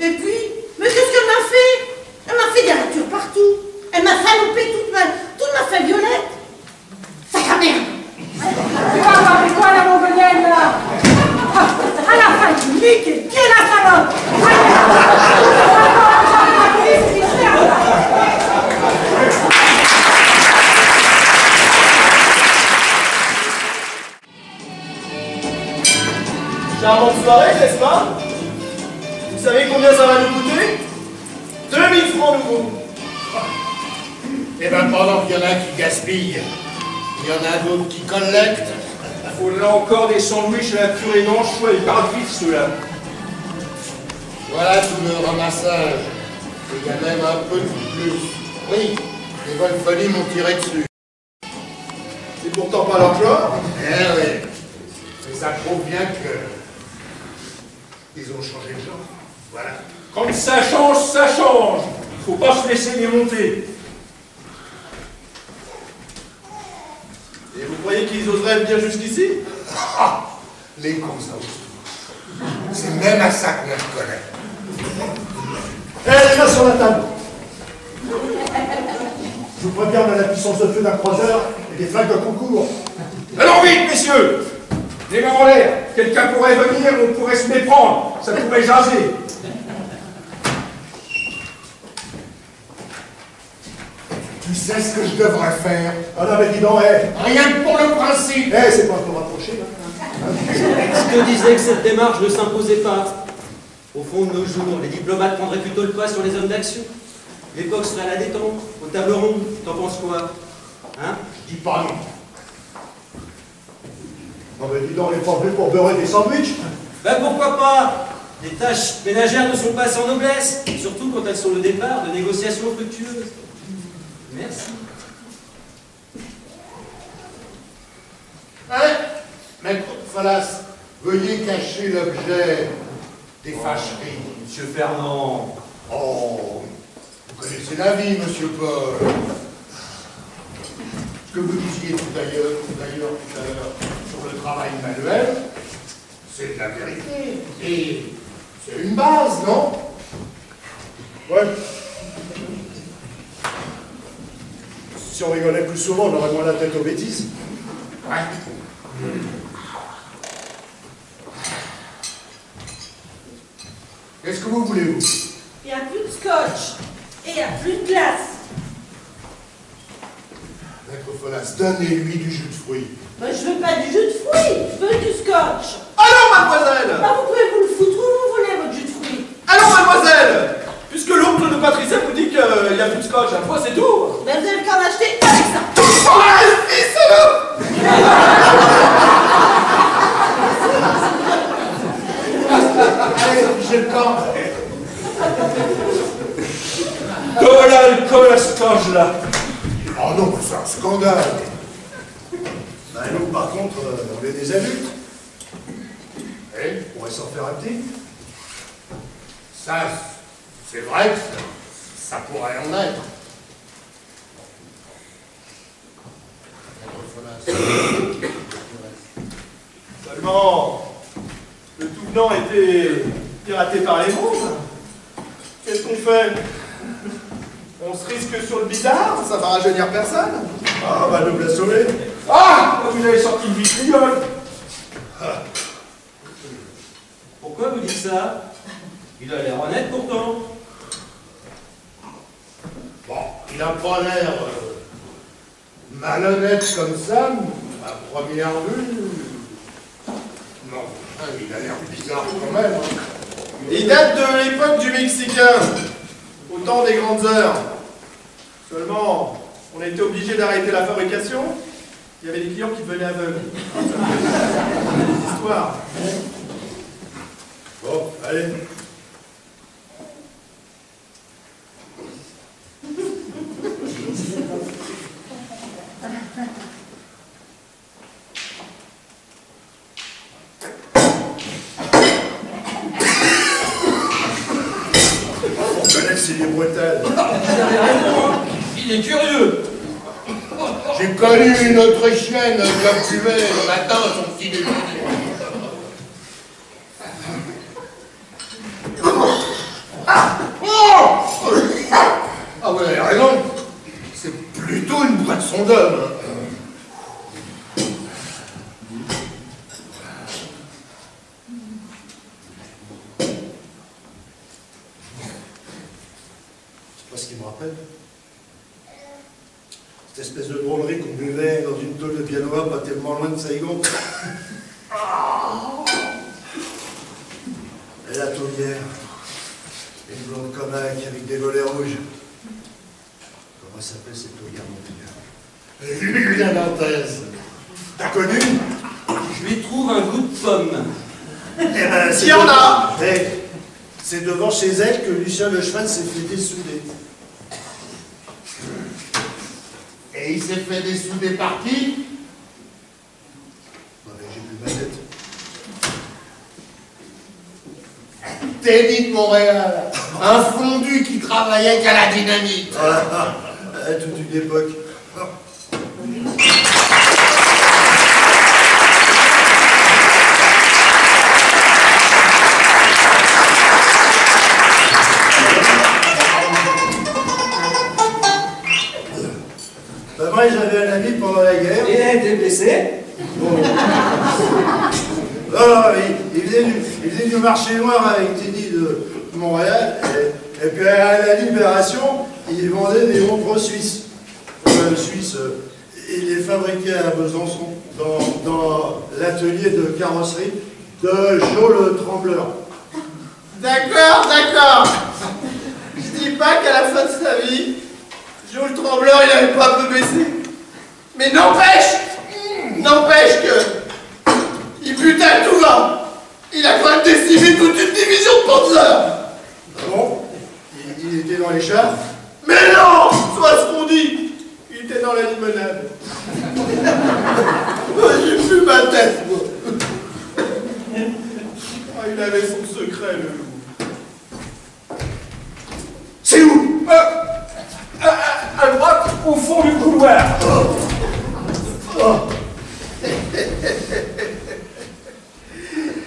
P: Et puis, mais qu'est-ce qu'elle m'a fait? Elle m'a fait des ratures partout. Elle m'a salopé toute ma feuille violette. Sac à merde.
N: Tu vas voir avec quoi la Montpellier là? À la fin du lit, qui est la salope.
O: Charmante soirée, n'est-ce pas? Vous savez combien ça va nous coûter? 2000 francs nouveaux.
G: Et bien pendant qu'il y en a qui gaspillent, il y en a d'autres qui collectent.
F: Il faudrait encore des sandwichs à la purée d'anchois, ils partent vite ceux-là.
G: Voilà tout le ramassage. Et il y a même un peu de plus. Oui, les Wolfoli m'ont tiré dessus.
O: C'est pourtant pas leur genre.
G: Eh oui. Mais ça prouve bien que... ils ont changé de genre. Voilà.
F: Quand ça change, ça change. Il faut pas se laisser démonter.
O: Et vous croyez qu'ils oseraient venir jusqu'ici?
G: Ah, les cons, ça aussi. C'est même à ça qu'on les reconnaît.
J: Eh, les mains sur la table. Je vous préviens, on a la puissance de feu d'un croiseur et des flingues de concours.
F: Alors vite, messieurs! Les mains en l'air. Quelqu'un pourrait venir, on pourrait se méprendre. Ça pourrait jaser.
G: Tu sais ce que je devrais faire?
J: Ah non, mais dis donc,
G: Rien que pour le principe.
J: c'est pas un peu rapproché, là.
I: Je te disais que cette démarche ne s'imposait pas. Au fond de nos jours, les diplomates prendraient plutôt le pas sur les hommes d'action. L'époque serait à la détente, aux tables rondes. T'en penses quoi? Hein?
G: Je dis pas non.
J: Non, mais dis donc, on n'est pas venu pour beurrer des sandwichs.
I: Ben pourquoi pas? Les tâches ménagères ne sont pas sans noblesse, surtout quand elles sont le départ de négociations fructueuses. Merci.
G: Hein? Maître Falas, veuillez cacher l'objet des fâcheries.
I: Monsieur Fernand.
G: Oh, vous connaissez la vie, monsieur Paul. Ce que vous disiez tout à l'heure sur le travail manuel, c'est de la vérité. Et c'est une base, non?
J: Ouais. Si on rigolait plus souvent, on aurait moins la tête aux bêtises.
G: Ouais. Qu'est-ce que vous voulez, vous?
P: Il n'y a plus de scotch. Et il n'y a plus de glace.
G: Maître Falas, donnez-lui du jus de fruits.
P: Ben, je veux pas du jus de fruits, je veux du scotch.
O: Alors, mademoiselle!
P: Ben, vous pouvez vous le foutre où vous voulez, votre jus de fruits.
O: Alors, mademoiselle! Puisque l'oncle de Patricia vous dit qu'il n'y a plus de scotch, à fois c'est tout!
P: Ben, vous avez qu'à en acheter avec ça.
G: Allez, j'ai le camp.
F: De l'alcool à cet âge-là.
G: Oh non, c'est un scandale.
J: Ben, nous, par contre, on est des adultes.
G: Et
J: On pourrait s'en faire un petit.
G: ça, c'est vrai que ça pourrait en être.
O: Seulement, Dunant a été piraté par les mondes. Qu'est-ce qu'on fait? On se risque sur le bizarre, ça va rajeunir personne.
J: Ah, bah nous la sauver.
F: Ah, vous avez sorti le vitriol.
I: Pourquoi vous dites ça? Il a l'air honnête pourtant.
G: Bon, il n'a pas l'air malhonnête comme ça, à première vue. Non, il a l'air bizarre quand même.
O: Il date de l'époque du Mexicain, au temps des grandes heures. Seulement, on a été obligé d'arrêter la fabrication. Il y avait des clients qui venaient aveugles. Des histoires.
J: Bon, allez. On connaît c'est des bretelles.
I: Il est curieux.
G: J'ai connu une Autrichienne qui buvait le matin son petit déjeuner. Ah ouais, elle a raison. C'est plutôt une boisson d'homme.
J: C'est pas ce qui me rappelle. Cette espèce de drôlerie qu'on buvait dans une tôle de piano pas tellement loin de Saigon. Et la taulière. Une blonde comaque avec des volets rouges. Comment s'appelle cette taulière, mon Dieu? Julien Dantes. T'as connu?
I: Je lui trouve un goût de pomme.
J: Eh ben,
O: s'il y en a!
J: C'est devant chez elle que Lucien Le Cheval s'est fait dessouder.
G: Et il s'est fait dessouder par qui?
J: Non, mais j'ai plus ma tête.
G: Teddy de Montréal. Un fondu qui travaillait qu'à la dynamite.
J: Toute une époque. Moi, j'avais un ami pendant la guerre.
I: Il a été blessé.
J: Bon. Non, il faisait du marché noir avec Teddy de Montréal. Et puis à la Libération, il vendait des montres suisses. Suisses. Il les fabriquait à Besançon, dans l'atelier de carrosserie de Joe le Trembleur.
O: D'accord, d'accord. Je dis pas qu'à la fin de sa vie, Joe le Trembleur, il n'avait pas un peu baissé. Mais n'empêche que il butait à tout va. Il a quand même décimé toute une division de Panzer.
J: Ah bon? Il était dans les chars?
O: Mais non, soit ce qu'on dit. Il était dans la limonade. J'ai plus ma tête, moi. Ah, il avait son secret, le loup.
F: C'est où? À droite, au fond du couloir.
O: Oh.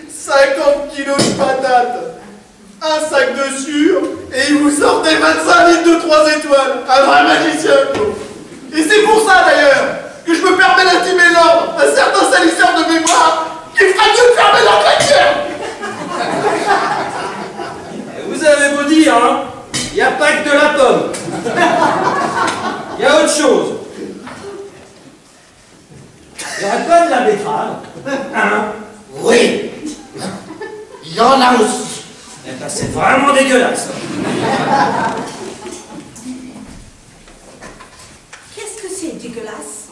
O: 50 kilos de patates, un sac de sûre, et il vous sortait 25 litres de 3 étoiles. Un vrai magicien, quoi. Et c'est pour ça, d'ailleurs, que je me permets d'intimer l'ordre à certains salisseurs de mémoire qui fera mieux de fermer leur claqueur.
I: Vous avez beau dire, hein, il n'y a pas que de la pomme. Il y a autre chose. Il n'y aurait pas de la betterave, hein?
G: Oui. Il y en a aussi.
I: Eh ben, c'est vraiment dégueulasse.
N: Qu'est-ce que c'est dégueulasse?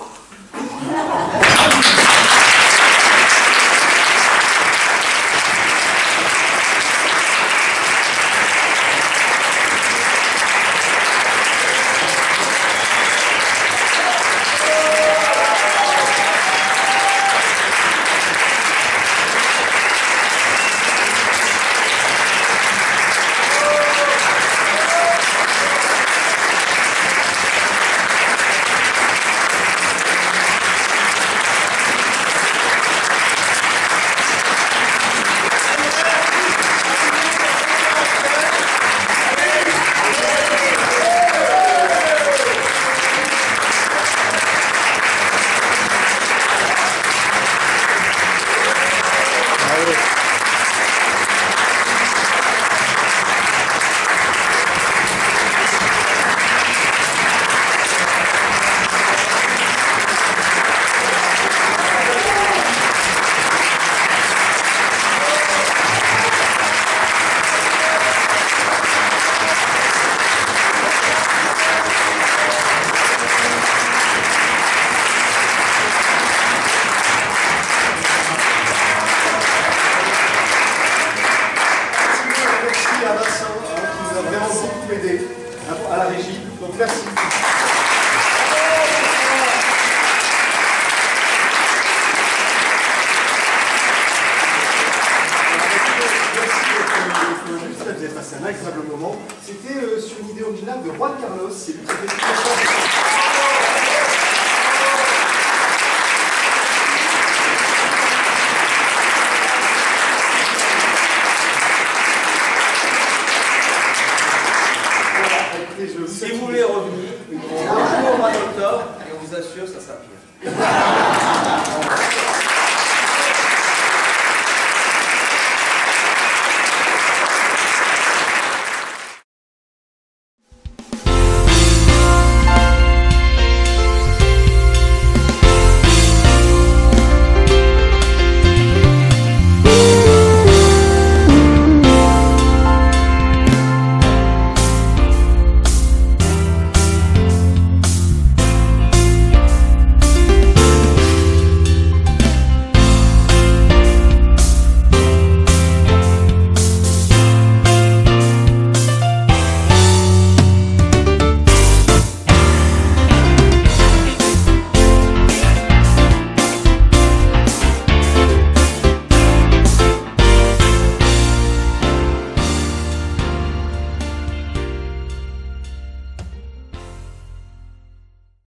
L: original de Juan Carlos. C'est lui qui a fait
C: Si vous voulez revenir, un jour au mois d'octobre, et on vous assure, ça sera pire.